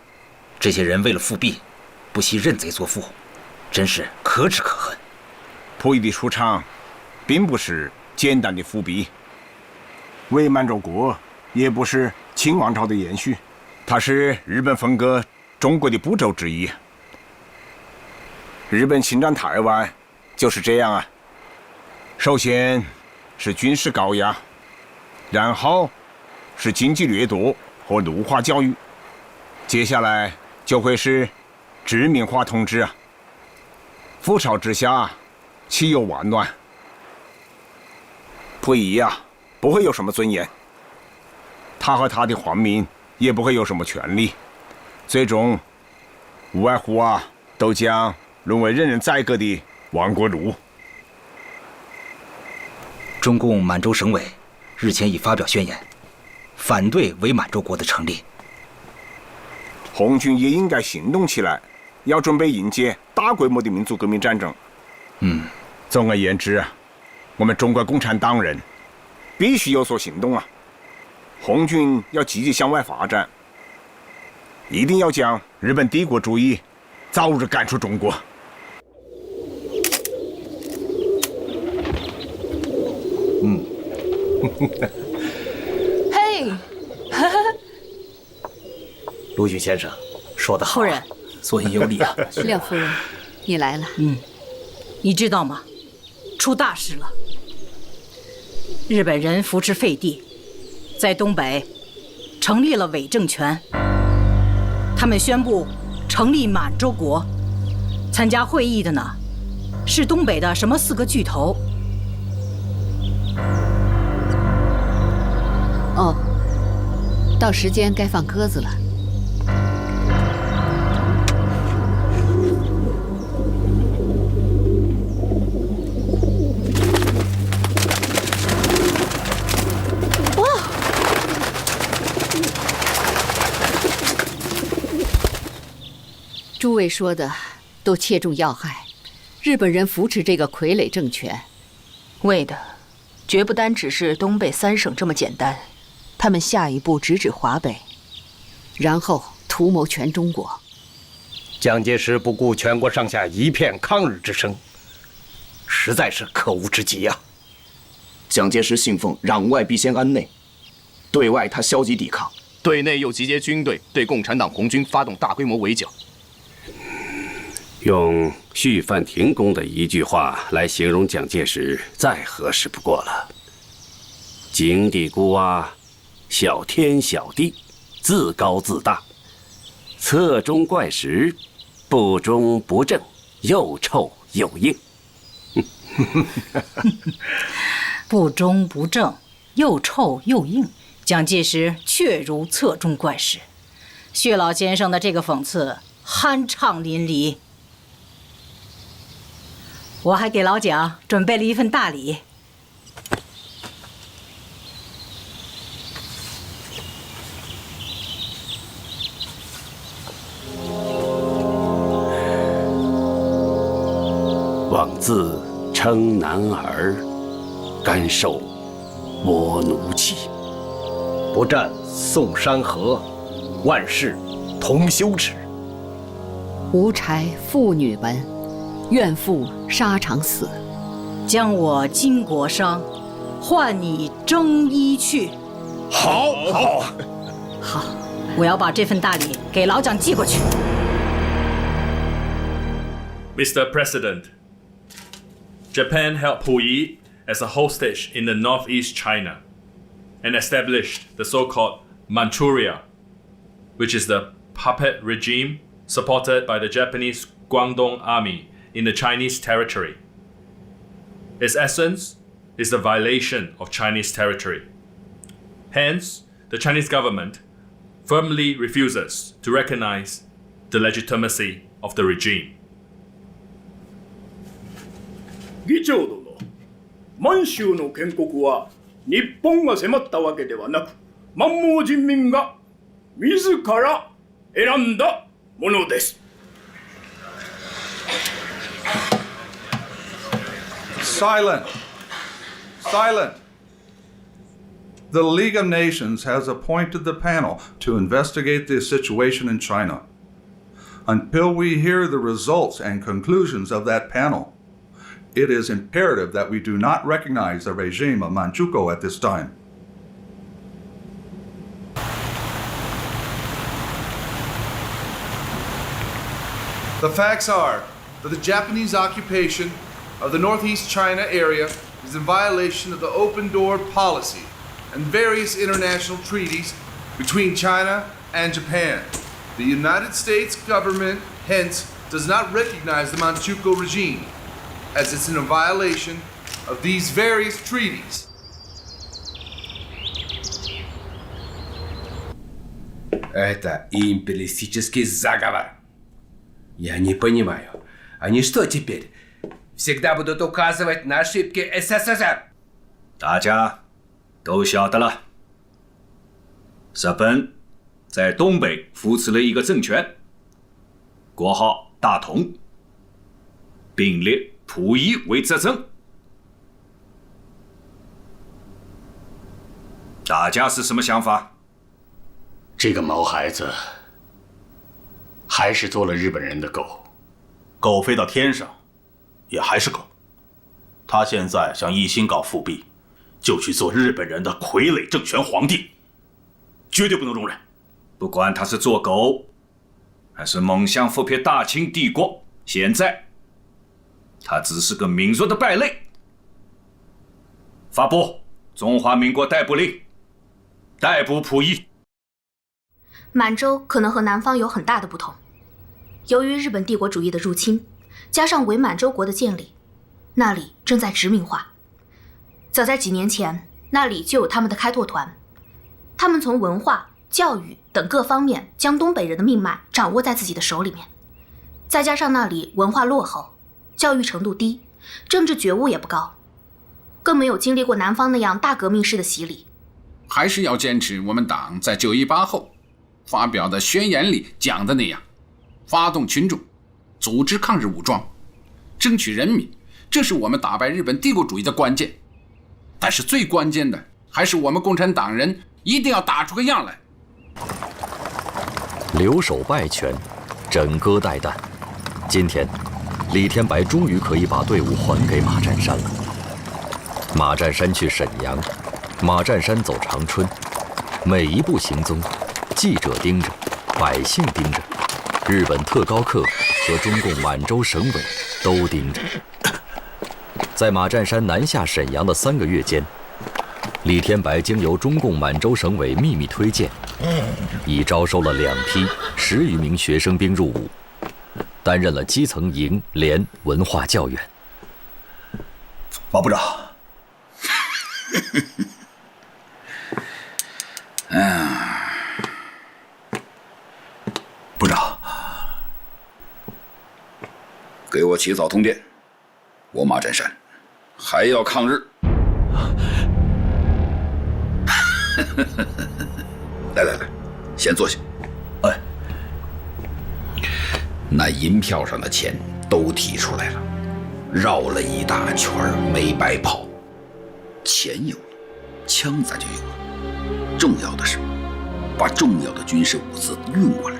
这些人为了复辟，不惜认贼作父，真是可耻可恨。溥仪的出场，并不是简单的复辟。伪满洲国也不是清王朝的延续，它是日本分割中国的步骤之一。日本侵占台湾就是这样啊，首先是军事高压，然后是经济掠夺和奴化教育，接下来就会是殖民化统治啊。覆巢之下，岂有完卵？溥仪啊，不会有什么尊严，他和他的皇民也不会有什么权利，最终无外乎都将沦为任人宰割的亡国奴。中共满洲省委日前已发表宣言，反对伪满洲国的成立。红军也应该行动起来，要准备迎接大规模的民族革命战争。总而言之，我们中国共产党人必须有所行动啊！红军要积极向外发展，一定要将日本帝国主义早日赶出中国。嘿，陆逊先生说得好，夫人，所以有礼啊。廖夫人，你来了。你知道吗？出大事了！日本人扶持废帝，在东北成立了伪政权。他们宣布成立满洲国，参加会议的呢，是东北的什么4个巨头？哦，到时间该放鸽子了。诸位说的都切中要害，日本人扶持这个傀儡政权，为的绝不单只是东北3省这么简单，他们下一步直指华北，然后图谋全中国。蒋介石不顾全国上下一片抗日之声，实在是可恶之极呀！蒋介石信奉攘外必先安内，对外他消极抵抗，对内又集结军队对共产党红军发动大规模围剿。用绪范廷公的一句话来形容蒋介石，再合适不过了：井底孤蛙，小天小地，自高自大，侧中怪石，不中不正，又臭又硬。不中不正，又臭又硬，蒋介石确如侧中怪石。薛老先生的这个讽刺酣畅淋漓。我还给老蒋准备了一份大礼。往妄自称男儿，甘受倭奴欺。不战宋山河，万事同羞耻。无柴妇女们，愿赴沙场死。将我金国伤，换你征衣去。好，好，我要把这份大礼给老蒋寄过去。Mr. President, Japan held Puyi as a hostage in the northeast China and established the so-called Manchuria, which is the puppet regime supported by the Japanese Guangdong Army in the Chinese territory. Its essence is the violation of Chinese territory. Hence, the Chinese government firmly refuses to recognize the legitimacy of the regime. 議長殿、満州の建国は日本が迫ったわけではなく、満蒙人民が自ら選んだものです。Silent. Silent. The League of Nations has appointed the panel to investigate the situation in China. Until we hear the results and conclusions of that panel, it is imperative that we do not recognize the regime of Manchukuo at this time. The facts are that the Japanese occupation of the Northeast China area is in violation of the open door policy and various international treaties between China and Japan. The United States government, hence, does not recognize the Manchukuo regime, as it's in a violation of these various treaties. Это империалистический заговор. Я не понимаю, они что теперь? Всегда будут указывать на ошибки СССР? 大家都晓得了，日本在东北扶持了一个政权，国号大同，并列溥仪为执政。大家是什么想法？这个毛孩子还是做了日本人的狗，狗飞到天上也还是狗。他现在想一心搞复辟，就去做日本人的傀儡政权皇帝，绝对不能容忍。不管他是做狗，还是梦想复辟大清帝国，现在他只是个民族的败类。发布中华民国逮捕令，逮捕溥仪。满洲可能和南方有很大的不同，由于日本帝国主义的入侵，加上伪满洲国的建立，那里正在殖民化。早在几年前，那里就有他们的开拓团，他们从文化、教育等各方面将东北人的命脉掌握在自己的手里面。再加上那里文化落后，教育程度低，政治觉悟也不高，更没有经历过南方那样大革命式的洗礼。还是要坚持我们党在9·18后发表的宣言里讲的那样，发动群众，组织抗日武装，争取人民，这是我们打败日本帝国主义的关键。但是最关键的还是我们共产党人一定要打出个样来。留守败权，枕戈待旦。今天，李天白终于可以把队伍还给马占山了。马占山去沈阳，马占山走长春，每一步行踪，记者盯着，百姓盯着，日本特高课和中共满洲省委都盯着。在马占山南下沈阳的3个月间，李天白经由中共满洲省委秘密推荐，已招收了2批10余名学生兵入伍，担任了基层营连文化教员。马部长，部长，给我起草通电，我马占山还要抗日。来，先坐下。哎，那银票上的钱都提出来了，绕了一大圈没白跑，钱有了，枪咱就有了，重要的是把重要的军事物资运过来。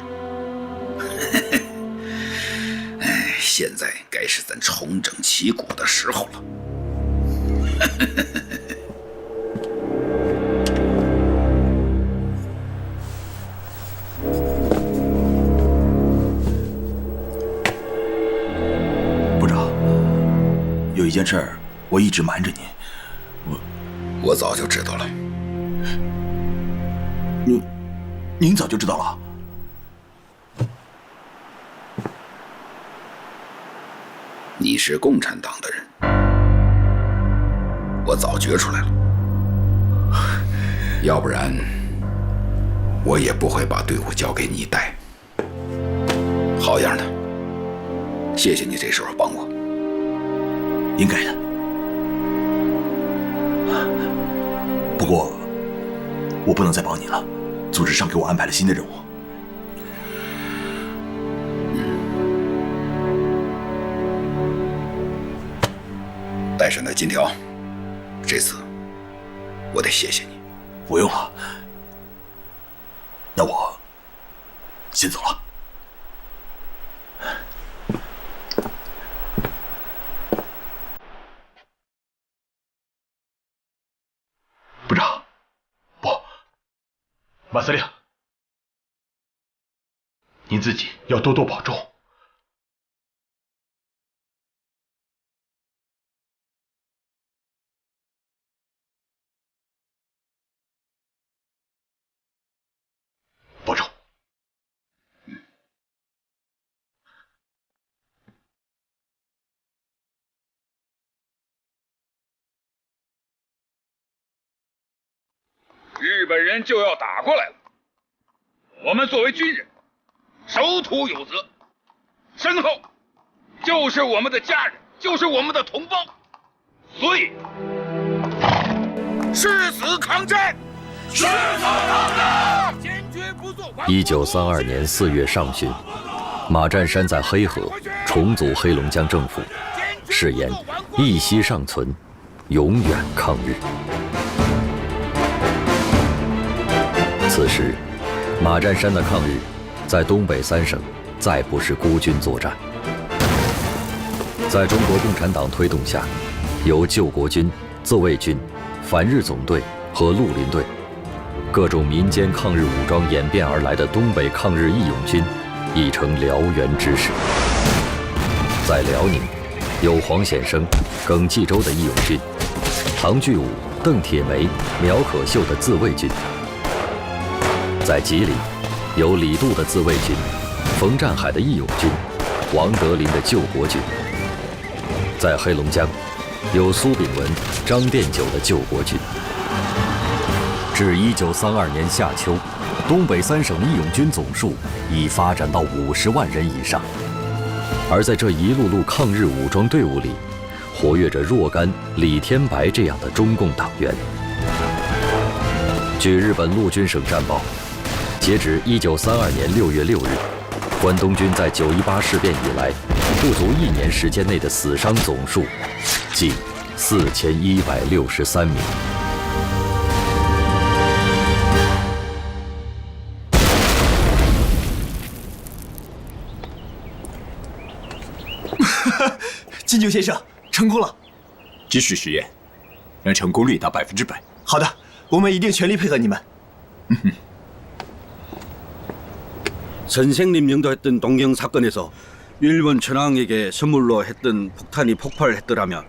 哎，现在该是咱重整旗鼓的时候了。部长，有一件事儿我一直瞒着你，我早就知道了。您早就知道了？你是共产党的人，我早觉出来了。要不然，我也不会把队伍交给你带。好样的，谢谢你这时候帮我。应该的。不过，我不能再帮你了，组织上给我安排了新的任务。带上那金条，这次我得谢谢你。不用了，那我先走了。部长，不，马司令，您自己要多多保重。保重。日本人就要打过来了，我们作为军人，守土有责，身后就是我们的家人，就是我们的同胞，所以誓死抗战，誓死抗战，坚决不做。1932年4月上旬，马占山在黑河重组黑龙江政府，誓言一息尚存，永远抗日。此时，马占山的抗日在东北3省再不是孤军作战。在中国共产党推动下，由救国军、自卫军、反日总队和绿林队各种民间抗日武装演变而来的东北抗日义勇军已成燎原之势。在辽宁，有黄显生、耿继周的义勇军，唐巨武、邓铁梅、苗可秀的自卫军。在吉林，有李杜的自卫军、冯占海的义勇军、王德林的救国军；在黑龙江，有苏炳文、张殿九的救国军。至1932年夏秋，东北3省义勇军总数已发展到50万人以上。而在这一路路抗日武装队伍里，活跃着若干、李天白这样的中共党员。据日本陆军省战报，截止1932年6月6日，关东军在9·18事变以来，不足1年时间内的死伤总数计4163名。金九先生，成功了！继续实验，让成功率达100%。好的，我们一定全力配合你们。 선생님 영도했던 동경 사건에서 일본 천황에게 선물로 했던 폭탄이 폭발했더라면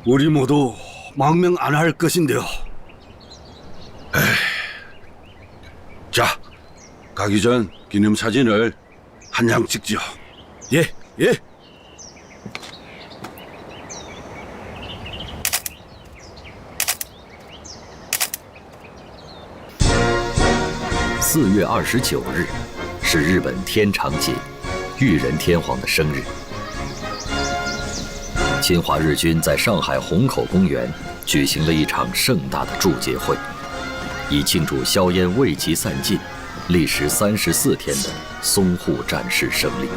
우리 모두 망명 안 할 것인데요. 자, 가기 전 기념사진을 한 장 찍죠. 예, 예. 4月29日是日本天长节，裕仁天皇的生日。侵华日军在上海虹口公园举行了一场盛大的祝捷会，以庆祝硝烟未及散尽、历时34天的淞沪战事胜利。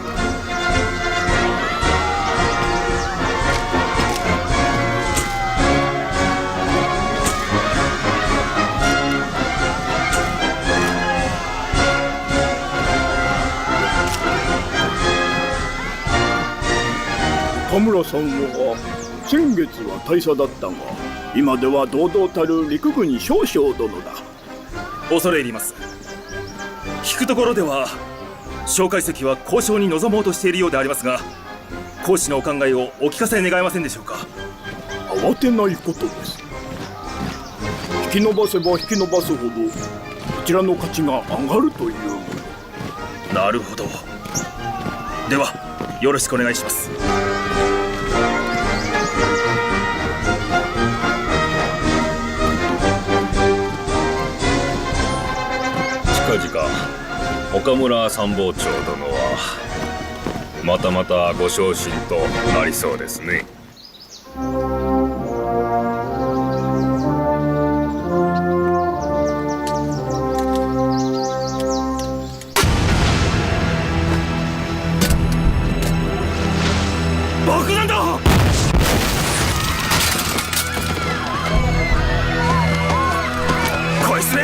田村さんは先月は大佐だったが今では堂々たる陸軍少将殿だ。恐れ入ります。聞くところでは蒋介石は交渉に臨もうとしているようでありますが、公使のお考えをお聞かせ願えませんでしょうか。慌てないことです。引き延ばせば引き延ばすほどこちらの価値が上がるというもの。なるほど。ではよろしくお願いします。近々岡村参謀長殿はまたまたご昇進となりそうですね。爆弾だ！こいつめ！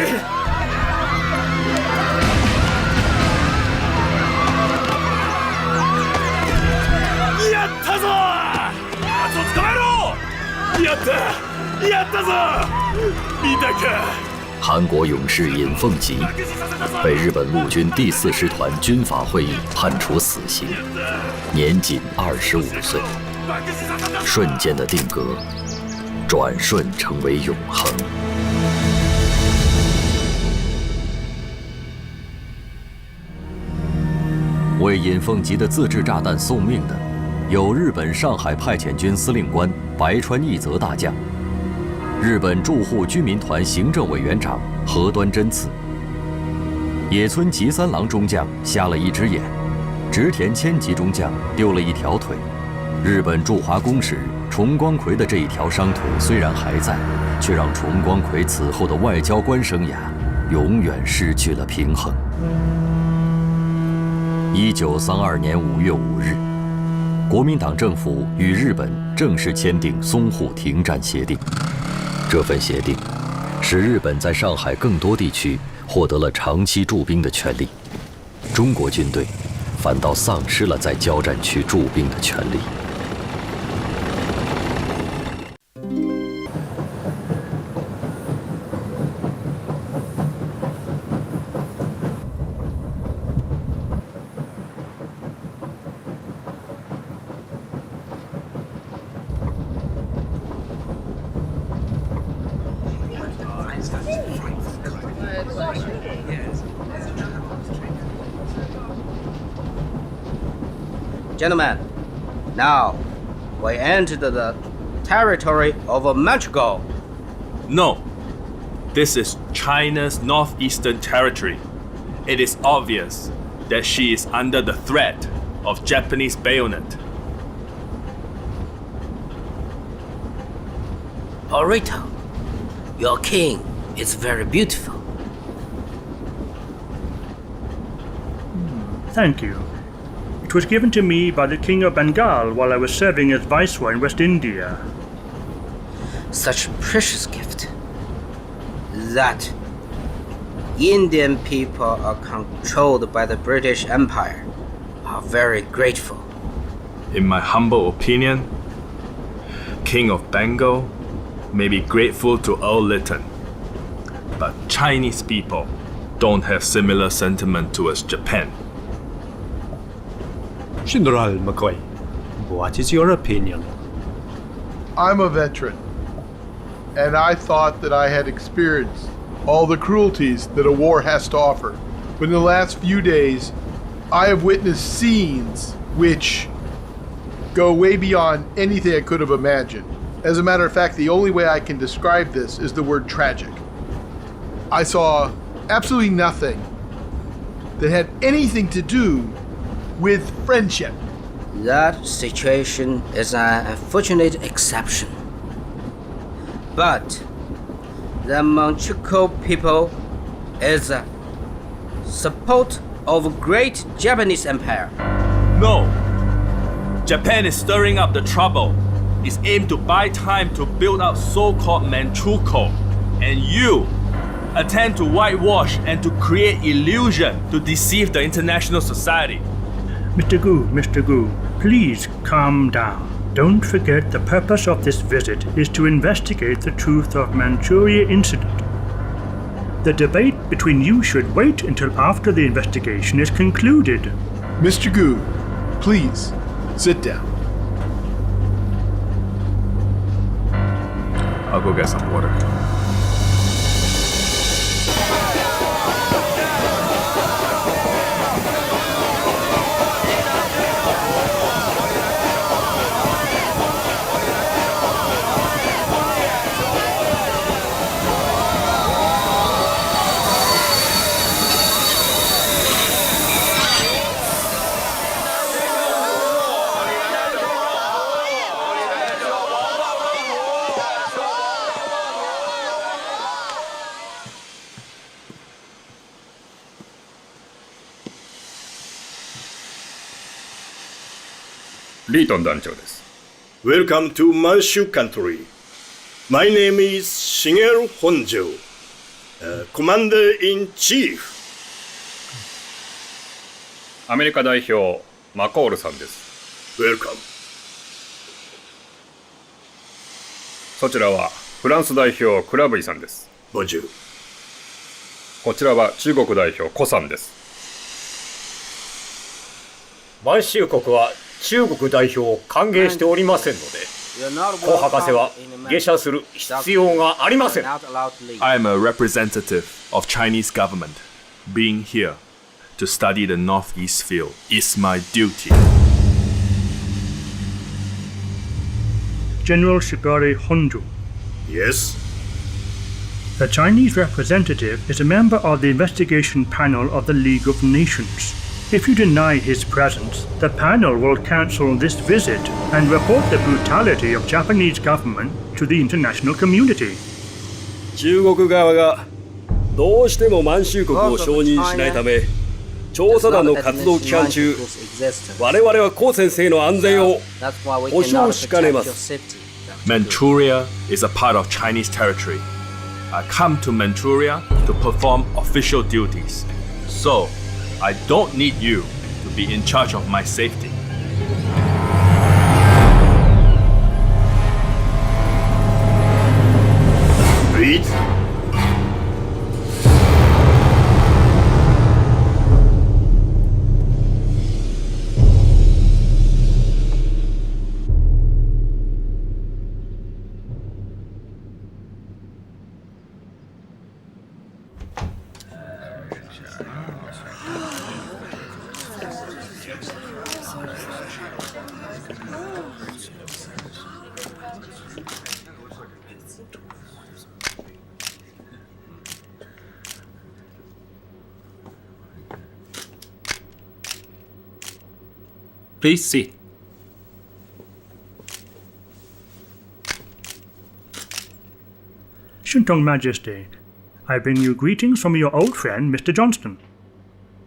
やったぞ！あと捕まえろ！やったぞ！見たか？韩国勇士尹奉吉被日本陆军第4师团军法会议判处死刑，年仅25岁。瞬间的定格，转瞬成为永恒。为尹奉吉的自制炸弹送命的，有日本上海派遣军司令官白川义则大将。日本驻沪居民团行政委员长河端真次，野村吉三郎中将瞎了一只眼，植田千吉中将丢了一条腿。日本驻华公使重光葵的这一条伤腿虽然还在，却让重光葵此后的外交官生涯永远失去了平衡。1932年5月5日，国民党政府与日本正式签订淞沪停战协定。这份协定使日本在上海更多地区获得了长期驻兵的权利，中国军队反倒丧失了在交战区驻兵的权利。Gentlemen, now we entered the territory of Manchukuo. No, this is China's northeastern territory. It is obvious that she is under the threat of Japanese bayonet. Orito, your king is very beautiful. Thank you. It was given to me by the King of Bengal while I was serving as Viceroy in West India. Such a precious gift that Indian people are controlled by the British Empire are very grateful. In my humble opinion, King of Bengal may be grateful to Earl Lytton, but Chinese people don't have similar sentiment towards Japan. General McCoy, what is your opinion? I'm a veteran, and I thought that I had experienced all the cruelties that a war has to offer. But in the last few days, I have witnessed scenes which go way beyond anything I could have imagined. As a matter of fact, the only way I can describe this is the word tragic. I saw absolutely nothing that had anything to do with friendship. That situation is an unfortunate exception. But the Manchukuo people is a support of great Japanese empire. No! Japan is stirring up the trouble. It's aimed to buy time to build up so-called Manchukuo. And you attempt to whitewash and to create illusion to deceive the international society. Mr. Gu, please calm down. Don't forget the purpose of this visit is to investigate the truth of Manchuria incident. The debate between you should wait until after the investigation is concluded. Mr. Gu, please, sit down. I'll go get some water. Leeton 団長です。Welcome to Manchu country. My name is Shigeru Honjo, Commander-in-Chief. アメリカ代表マコールさんです。Welcome. そちらはフランス代表クラブイさんです。Bonjour. こちらは中国代表コさんです。満州国は中国代表を歓迎しておりませんので、コ博士は下車する必要がありません。I am a representative of Chinese government. Being here to study the Northeast Field is my duty. General Shigari Honjo. Yes? The Chinese representative is a member of the investigation panel of the League of Nations. If you deny his presence, the panel will cancel this visit and report the brutality of Japanese government to the international community. 中国側がどうしても満州国を承認しないため、調査団の活動期間中、我々は高先生の安全を保障しかねます。Manchuria is a part of Chinese territory. I come to Manchuria to perform official duties. So, I don't need you to be in charge of my safety. Read. Please sit. Shintong Majesty, I bring you greetings from your old friend, Mr. Johnston.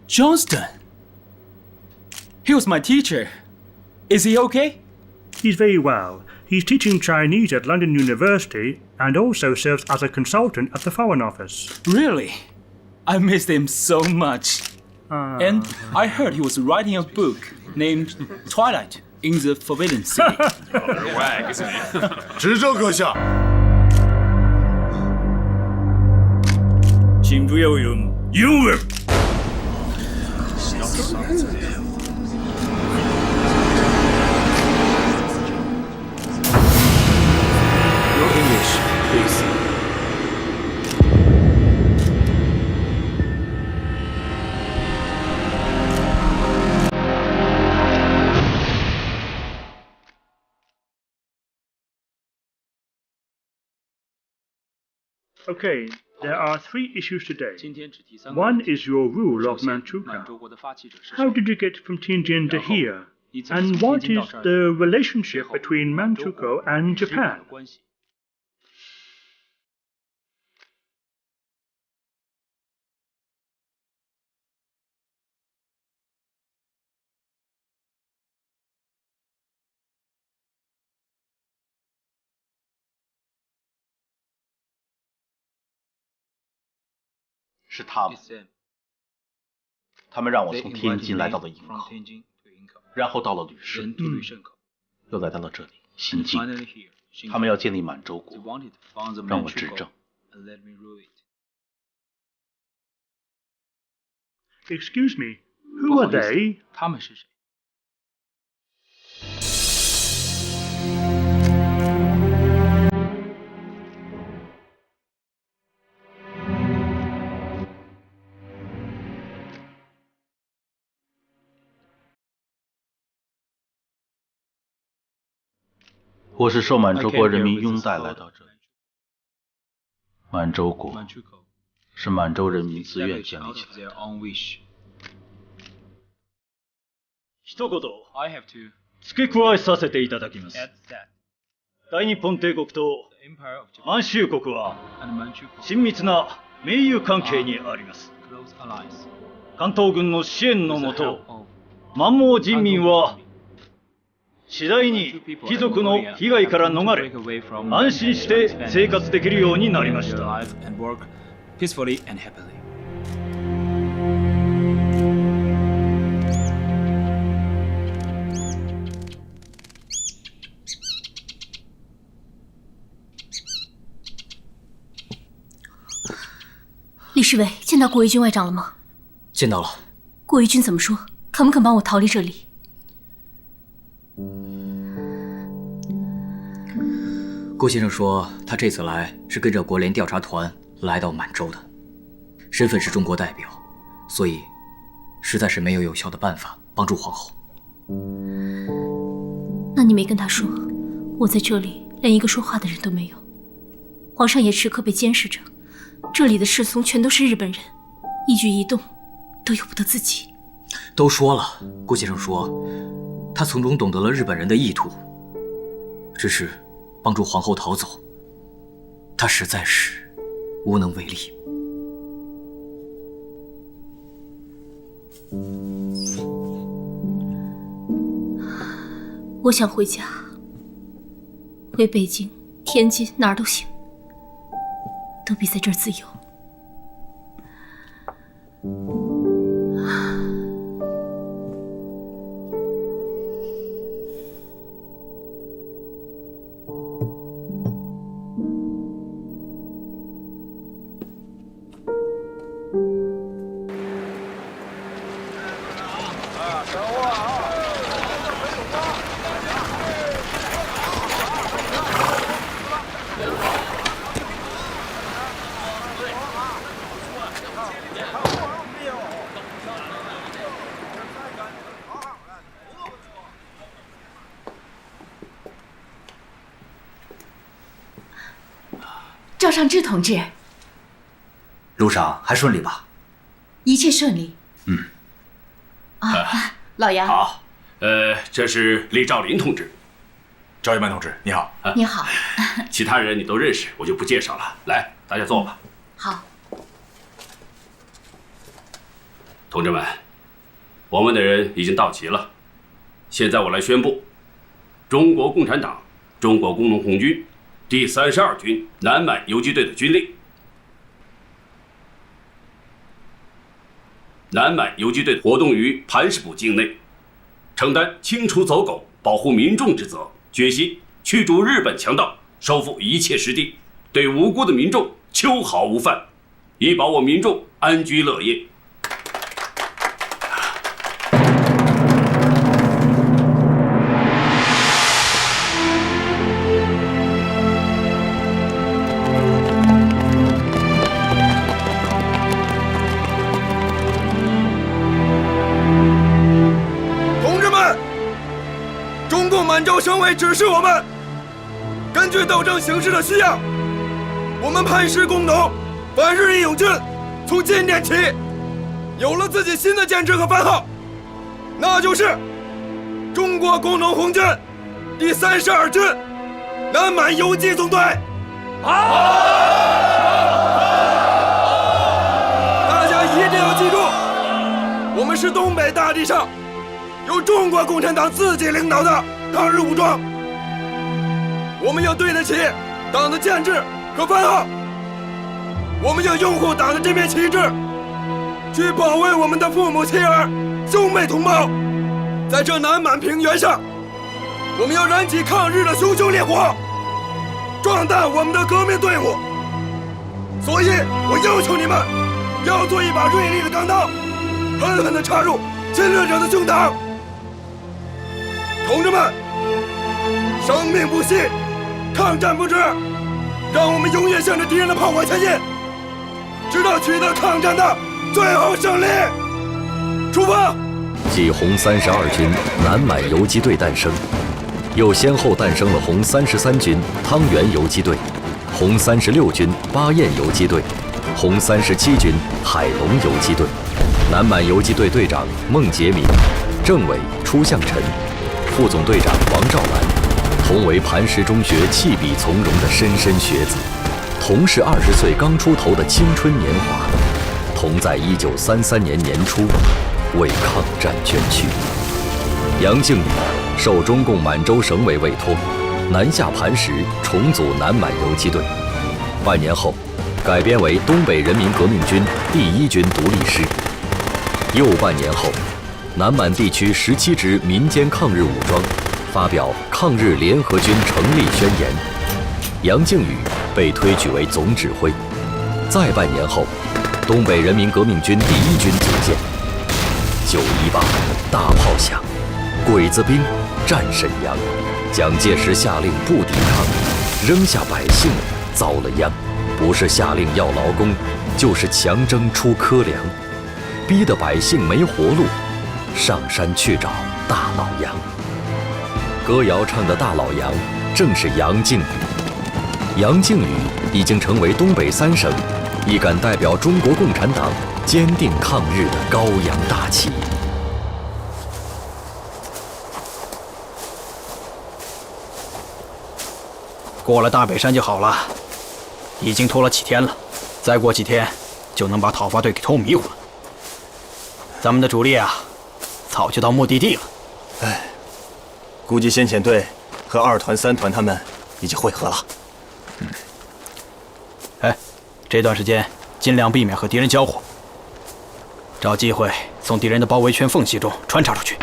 Johnston? He was my teacher. Is he okay? He's very well. He's teaching Chinese at London University and also serves as a consultant at the Foreign Office. Really? I missed him so much. And I heard he was writing a book named Twilight in the Forbidden City. Wag, isn't it? 执政阁下，请不要用英文。Your English, please. Okay, there are 3 issues today. One is your rule of Manchukuo. How did you get from Tianjin to here? And what is the relationship between Manchukuo and Japan?是他们让我从天津来到了营口，然后到了旅顺，又来到了这里。心境，他们要建立满洲国，让我执政。Excuse me, who are they? 他们是谁？我是受满洲国人民拥戴来到这里。满洲国是满洲人民自愿建立起来的。一言付け加えさせていただきます。大日本帝国と満州国は親密な盟友関係にあります。関東軍の支援のもと、満蒙人民は次第に貴族の被害から逃れ、安心して生活できるようになりました。李侍卫见到郭义军外长了吗？见到了。郭义军怎么说？肯不肯帮我逃离这里？郭先生说，他这次来是跟着国联调查团来到满洲的，身份是中国代表，所以实在是没有有效的办法帮助皇后。那你没跟他说，我在这里连一个说话的人都没有，皇上也时刻被监视着，这里的侍从全都是日本人，一举一动都由不得自己。都说了，郭先生说，他从中懂得了日本人的意图，只是帮助皇后逃走，他实在是无能为力。我想回家，回北京、天津，哪儿都行，都比在这儿自由。赵尚志同志，路上还顺利吧？一切顺利。老杨。好，这是李兆林同志。赵一曼同志，你好。你好。其他人你都认识，我就不介绍了。来，大家坐吧。好。同志们，我们的人已经到齐了。现在我来宣布，中国共产党、中国工农红军第32军南满游击队的军令。南满游击队活动于磐石堡境内，承担清除走狗、保护民众之责，决心驱逐日本强盗，收复一切失地，对无辜的民众秋毫无犯，以保我民众安居乐业。满洲省委指示我们，根据斗争形势的需要，我们磐石工农反日义勇军从今天起有了自己新的建制和番号，那就是中国工农红军第32军南满游击纵队。好！大家一定要记住，我们是东北大地上由中国共产党自己领导的抗日武装，我们要对得起党的建制和番号，我们要拥护党的这面旗帜，去保卫我们的父母妻儿、兄妹同胞。在这南满平原上，我们要燃起抗日的熊熊烈火，壮大我们的革命队伍。所以，我要求你们要做一把锐利的钢刀，狠狠地插入侵略者的胸膛。同志们，生命不息，抗战不止，让我们永远向着敌人的炮火前进，直到取得抗战的最后胜利。出发！继红32军南满游击队诞生，又先后诞生了红33军汤原游击队、红36军巴彦游击队、红37军海龙游击队。南满游击队队长孟杰民，政委初相臣，副总队长王兆兰，同为磐石中学弃笔从戎的莘莘学子，同是20岁刚出头的青春年华，同在1933年年初为抗战捐躯。杨靖宇受中共满洲省委委托，南下磐石重组南满游击队。半年后，改编为东北人民革命军第1军独立师。又半年后，南满地区17支民间抗日武装发表抗日联合军成立宣言，杨靖宇被推举为总指挥。再半年后，东北人民革命军第1军组建。918大炮响，鬼子兵战沈阳，蒋介石下令不抵抗，扔下百姓遭了殃，不是下令要劳工，就是强征出苛粮，逼得百姓没活路，上山去找大老杨。歌谣唱的大老杨正是杨靖宇。杨靖宇已经成为东北3省一杆代表中国共产党坚定抗日的高扬大旗。过了大北山就好了，已经拖了几天了，再过几天就能把讨伐队给拖迷糊了。咱们的主力啊，早就到目的地了。哎，估计先遣队和2团、3团他们已经会合了。哎，这段时间尽量避免和敌人交火，找机会从敌人的包围圈缝隙中穿插出去。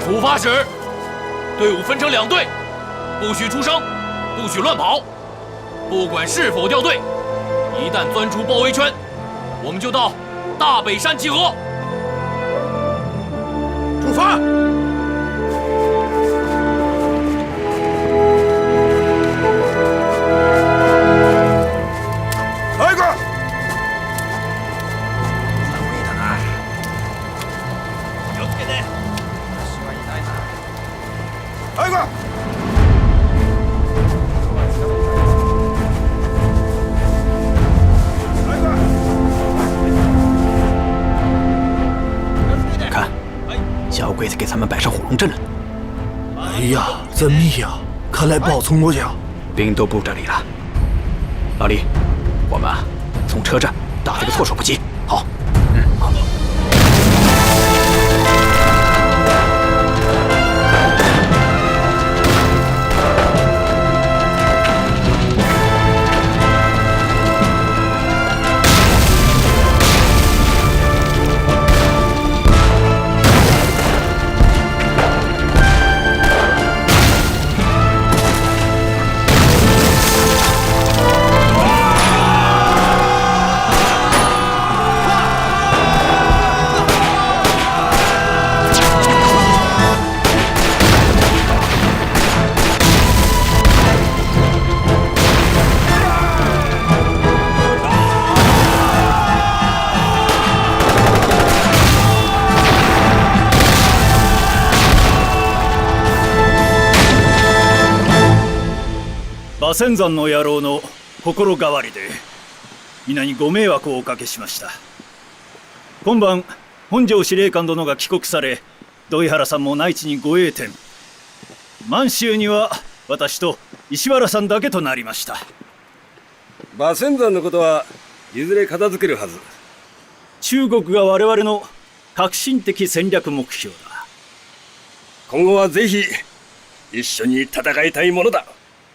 出发时，队伍分成2队，不许出声，不许乱跑。不管是否掉队，一旦钻出包围圈，我们就到大北山集合。出发！来个！気をつけて。来个！看，小鬼子给咱们摆上火龙阵了。哎呀，真密呀！看来不好冲过去啊。兵都布这里了。老李，我们啊，从车站打这个措手不及。好。好。馬仙山の野郎の心変わりで皆にご迷惑をおかけしました。今晩本庄司令官殿が帰国され、土井原さんも内地にご栄転。満州には私と石原さんだけとなりました。馬仙山のことはいずれ片付けるはず。中国が我々の革新的戦略目標だ。今後はぜひ一緒に戦いたいものだ。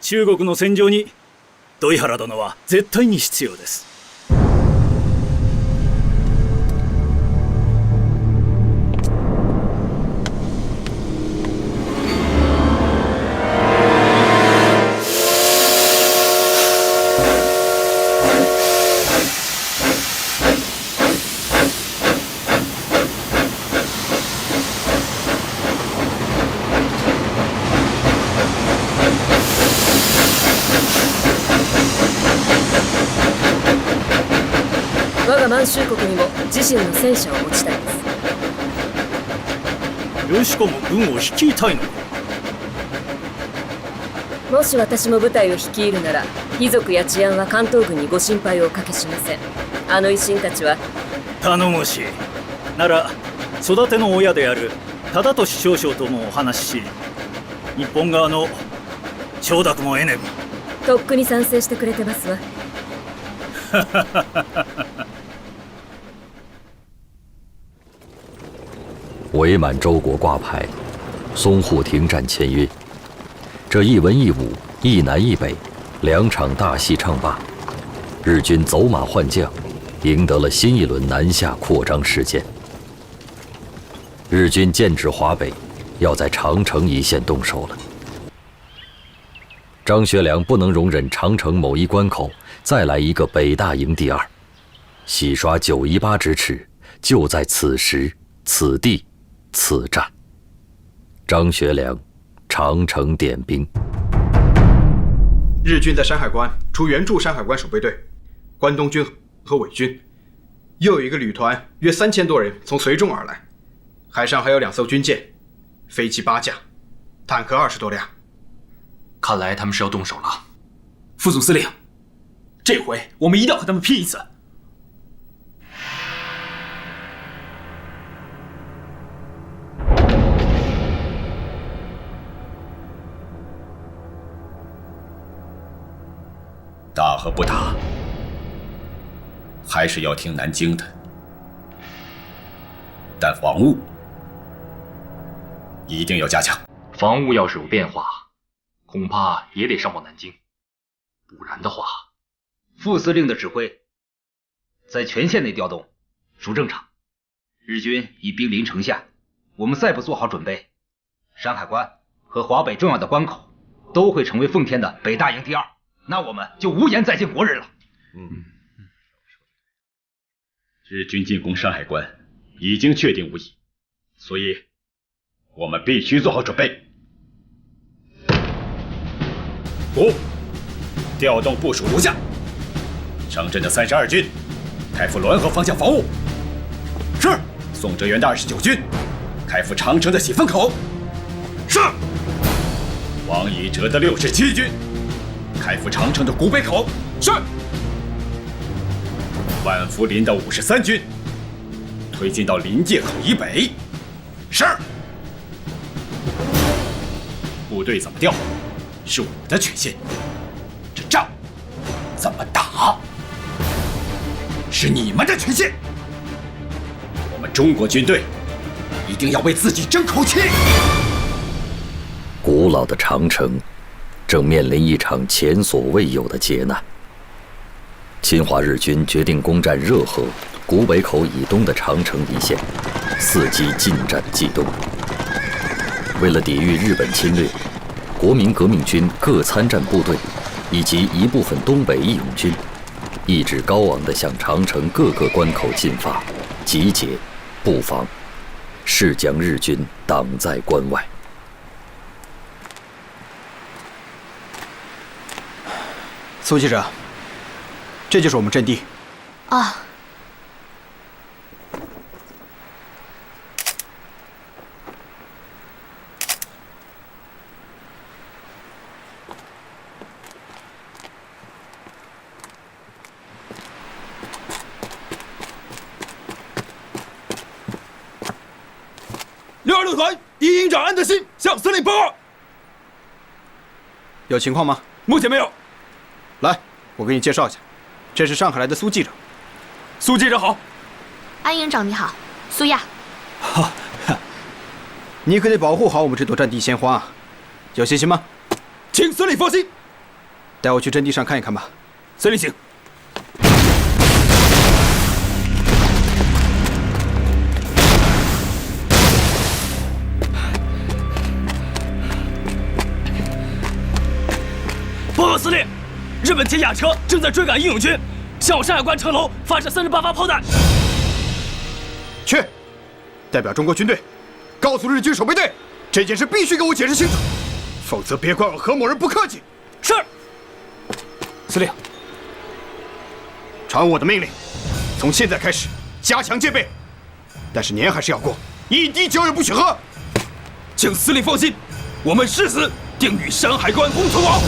中国の戦場に土井原殿は絶対に必要です。満州国にも自身の戦車を持ちたいです。よしこも軍を率いたいのか。もし私も部隊を率いるなら、貴族や治安は関東軍にご心配をおかけしません。あの維新たちは。頼もしい。なら育ての親である忠俊少将ともお話しし、日本側の承諾も得ねば。とっくに賛成してくれてますわ。伪满洲国挂牌，淞沪停战签约。这一文一武，一南一北，两场大戏唱罢，日军走马换将，赢得了新一轮南下扩张事件。日军剑指华北，要在长城一线动手了。张学良不能容忍长城某一关口再来一个北大营第二，洗刷9·18之耻，就在此时此地。此战，张学良，长城点兵。日军在山海关除援助山海关守备队、关东军和伪军，又有一个旅团约3000多人从绥中而来，海上还有2艘军舰，飞机8架，坦克20多辆。看来他们是要动手了。副总司令，这回我们一定要和他们拼一次。打和不打，还是要听南京的。但防务一定要加强。防务要是有变化，恐怕也得上报南京。不然的话，副司令的指挥在全线内调动，属正常。日军已兵临城下，我们再不做好准备，山海关和华北重要的关口都会成为奉天的北大营第二。那我们就无颜再见国人了。日军进攻山海关已经确定无疑，所以我们必须做好准备。调动部署如下：上阵的32军开赴滦河方向防务。是。宋哲元的29军开赴长城的喜峰口。是。王以哲的67军开赴长城的古北口。是。万福林的53军推进到临界口以北。是。部队怎么调是我的权限，这仗怎么打是你们的权限。我们中国军队一定要为自己争口气。古老的长城正面临一场前所未有的劫难。侵华日军决定攻占热河、古北口以东的长城一线，伺机进占冀东。为了抵御日本侵略，国民革命军各参战部队以及一部分东北义勇军，意志高昂地向长城各个关口进发，集结布防，誓将日军挡在关外。苏记者，这就是我们阵地。啊。626团第一营长安德新向司令报告。有情况吗？目前没有。来，我给你介绍一下，这是上海来的苏记者。苏记者好。安营长你好，苏亚。好，你可得保护好我们这朵战地鲜花啊！有信心吗？请司令放心。带我去阵地上看一看吧。司令请。报告司令，日本铁甲车正在追赶义勇军，向我山海关城楼发射38发炮弹。去，代表中国军队，告诉日军守备队，这件事必须给我解释清楚，否则别怪我何某人不客气。是。司令，传我的命令，从现在开始加强戒备，但是年还是要过，一滴酒也不许喝。请司令放心，我们誓死定与山海关共存亡。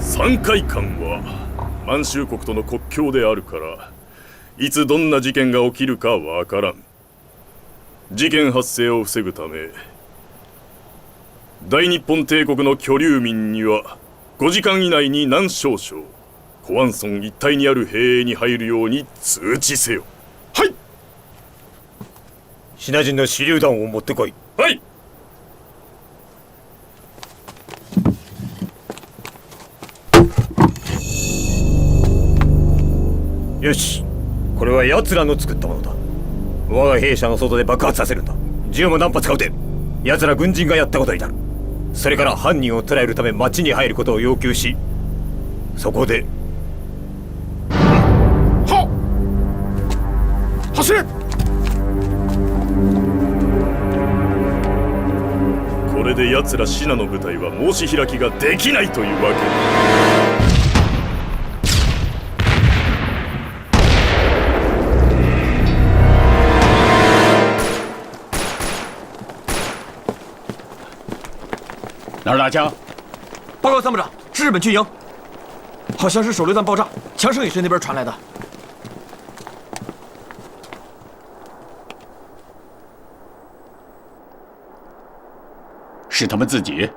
山海関は満州国との国境であるからいつどんな事件が起きるかわからん。事件発生を防ぐため大日本帝国の居留民には5時間以内に何少々湖湾村一帯にある兵営に入るように通知せよ。はい。シナ人の手榴弾を持ってこい。はい。よし、これは奴らの作ったものだ。我が兵舎の外で爆発させるんだ。銃も何発か撃て。奴ら軍人がやったことになる。それから犯人を捕らえるため町に入ることを要求し、そこではっ、走れ。これで奴らシナの部隊は申し開きができないというわけだ。哪儿打枪？报告参谋长，是日本军营，好像是手榴弹爆炸，枪声也是那边传来的。是他们自己，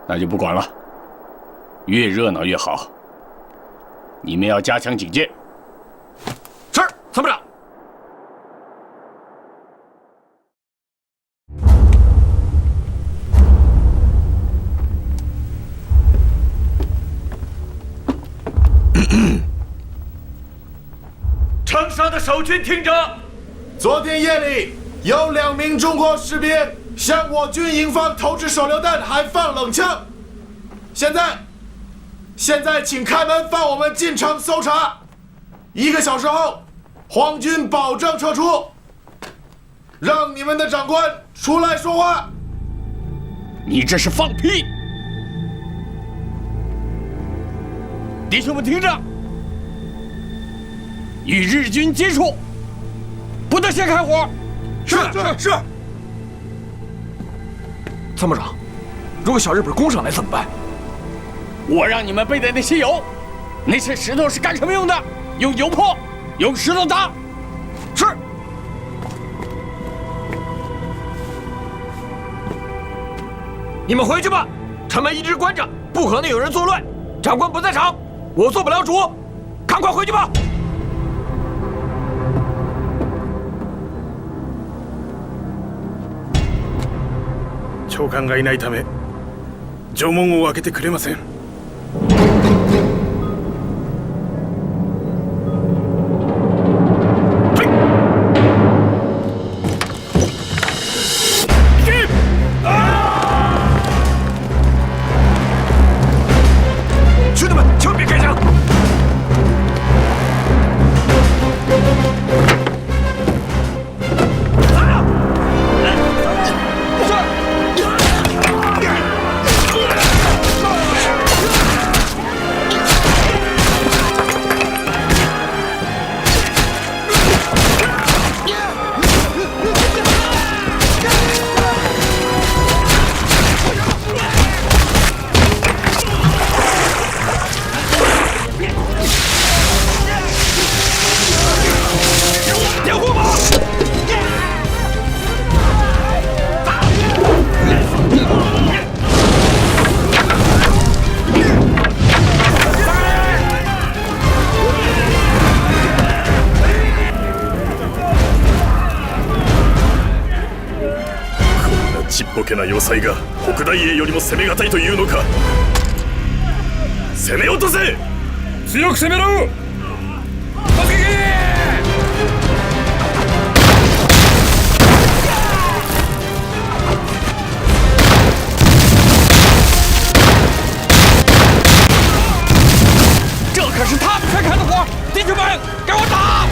那就不管了。越热闹越好。你们要加强警戒。是，参谋长。城上的守军听着，昨天夜里有2名中国士兵向我军营方投掷手榴弹，还放冷枪。现在请开门放我们进城搜查。1个小时后，皇军保证撤出。让你们的长官出来说话。你这是放屁！弟兄们听着，与日军接触，不得先开火。是。参谋长，如果小日本攻上来怎么办？我让你们备的那些油，那些石头是干什么用的？用油泼，用石头打。是。你们回去吧，城门一直关着，不可能有人作乱。长官不在场，我做不了主，赶快回去吧。長官がいないため城門を開けてくれません。兄弟们，千万别开枪！ちっぽけな要塞が北大英よりも攻めがたいというのか。攻め落とせ。強く攻めろ。突撃。这可是他们开的火，弟兄们，给我打！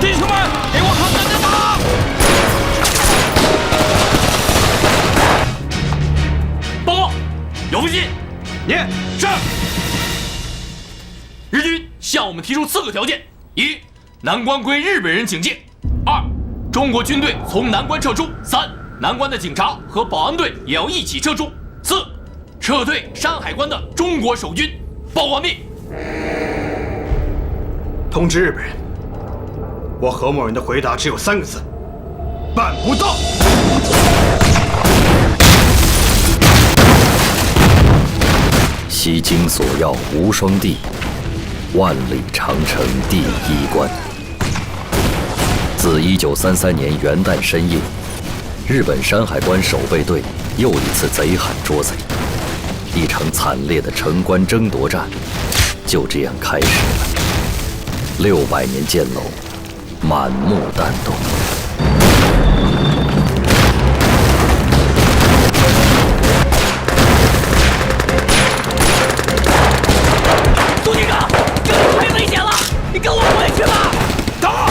弟兄们，给我狠狠的打！报告，有不信，念是。日军向我们提出4个条件：一、南关归日本人警戒；二、中国军队从南关撤出；三、南关的警察和保安队也要一起撤出；四、撤退山海关的中国守军。报告完毕。通知日本人，我何某人的回答只有3个字：办不到。西京索要无双地，万里长城第1关。自1933年元旦深夜，日本山海关守备队又一次贼喊捉贼，一场惨烈的城关争夺战就这样开始了。600年剑楼，满目弹洞。苏警长，这里太危险了，你跟我回去吧。打！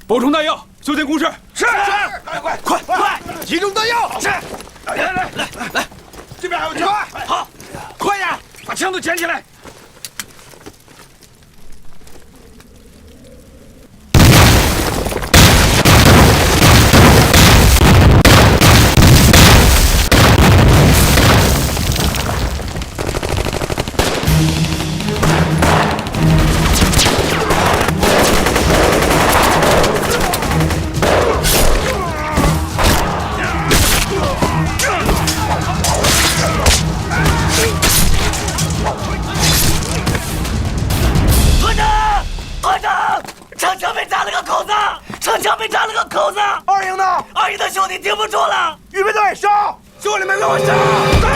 补充弹药，修建工事。是。快！集中弹药。是。来，这边还有枪。好，快点，把枪都捡起来。兄弟顶不住了！预备队上，兄弟们给我上！走！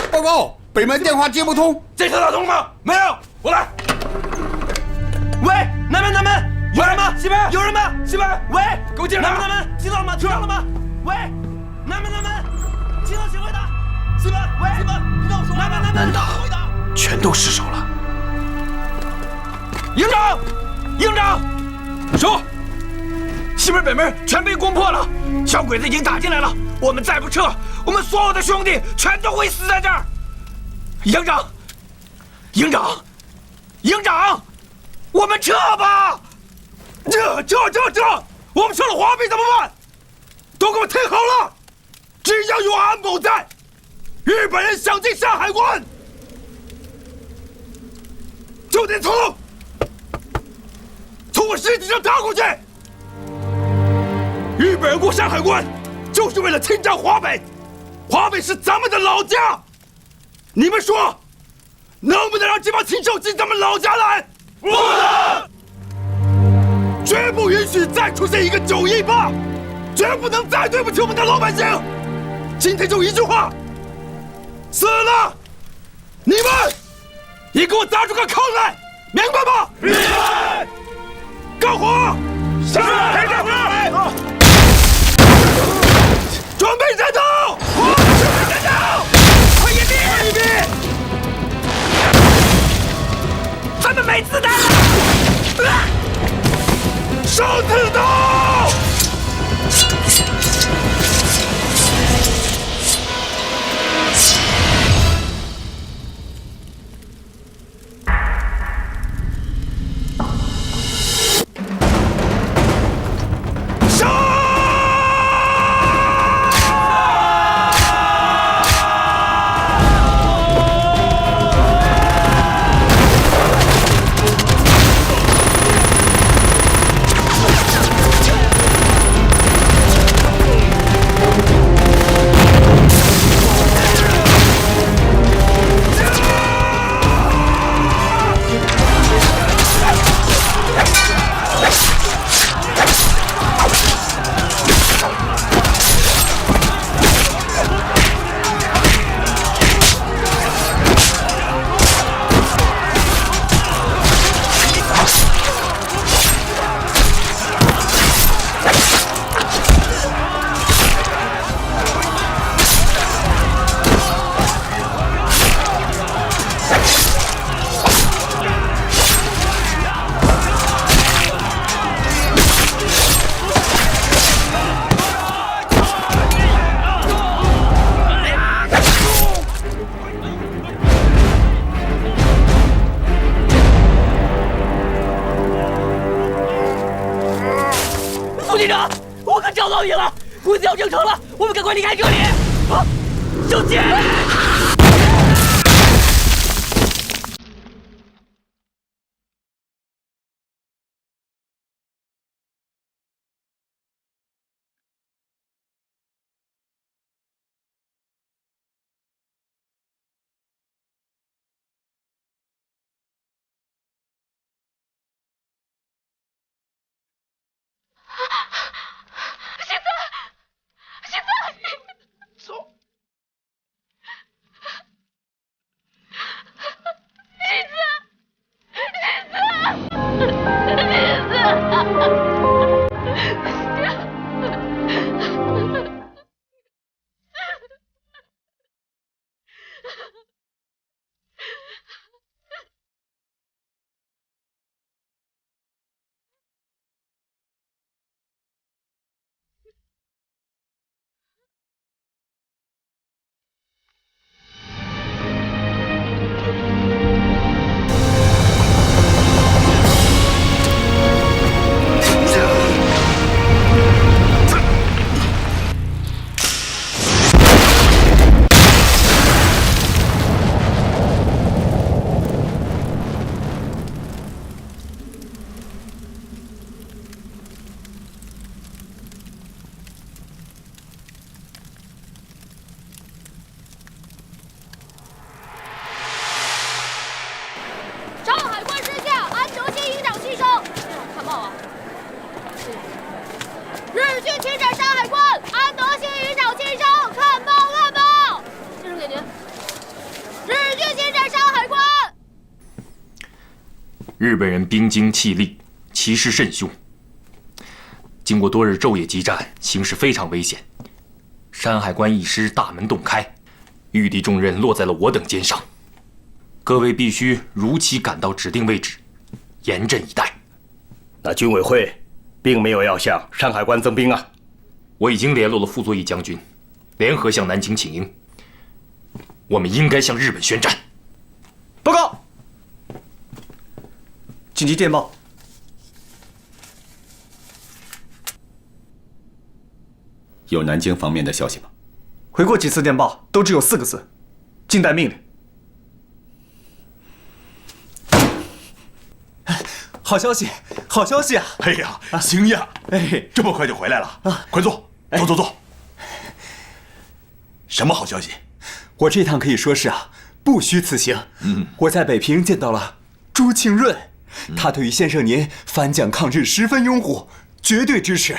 报告，北门电话接不通，这车打通吗？没有，我来。喂，南门，有人吗？西门，有人吗？西门，喂，给我接上。南门，听到了吗？听到了吗？喂，南门，听到请回答。西门，喂，西门，你跟我说。南门，难道全都失手了？营长，说，西门北门全被攻破了，小鬼子已经打进来了。我们再不撤，我们所有的兄弟全都会死在这儿。营长，我们撤吧！撤！我们撤了华北怎么办？都给我听好了，只要有安保在，日本人想进山海关，就得从我尸体上踏过去。日本人过山海关，就是为了侵占华北，华北是咱们的老家。你们说，能不能让这帮禽兽进咱们老家来？不能！绝不允许再出现一个918，绝不能再对不起我们的老百姓。今天就一句话：死了，你们也给我砸出个坑来，明白吗？明白。干活！是。开战！准备战斗！快一逼！咱们没子弹了！上刺刀！找到你了，鬼子要进城了，我们赶快离开这里！啊，小姐！日本人兵精气力，其势甚凶。经过多日昼夜激战，形势非常危险。山海关一失，大门洞开，玉帝重任落在了我等肩上。各位必须如期赶到指定位置，严阵以待。那军委会并没有要向山海关增兵啊。我已经联络了傅作义将军，联合向南京请缨。我们应该向日本宣战。报告！紧急电报！有南京方面的消息吗？回过几次电报都只有4个字：静待命令。好消息，好消息啊！哎呀，行呀！哎，这么快就回来了啊！快坐，坐。什么好消息？我这趟可以说是不虚此行。我在北平见到了朱庆润，他对于先生您反蒋抗日十分拥护，绝对支持，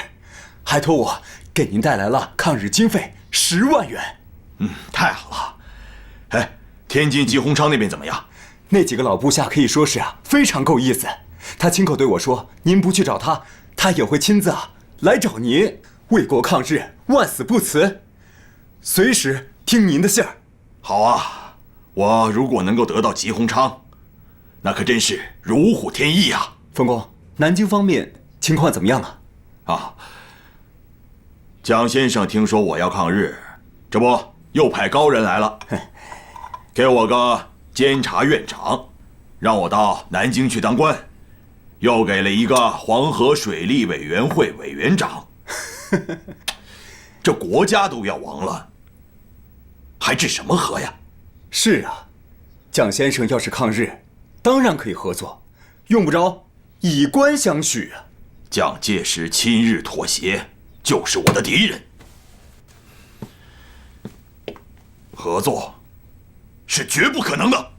还托我给您带来了抗日经费10万元。太好了。哎，天津吉鸿昌那边怎么样？那几个老部下可以说是非常够意思。他亲口对我说，您不去找他，他也会亲自来找您，为国抗日，万死不辞，随时听您的信儿。好啊，我如果能够得到吉鸿昌，那可真是如虎添翼啊！冯公，南京方面情况怎么样啊？蒋先生听说我要抗日，这不又派高人来了，给我个监察院长，让我到南京去当官，又给了一个黄河水利委员会委员长。这国家都要亡了，还治什么和呀？是啊，蒋先生要是抗日，当然可以合作，用不着以官相许啊。蒋介石亲日妥协，就是我的敌人。合作是绝不可能的。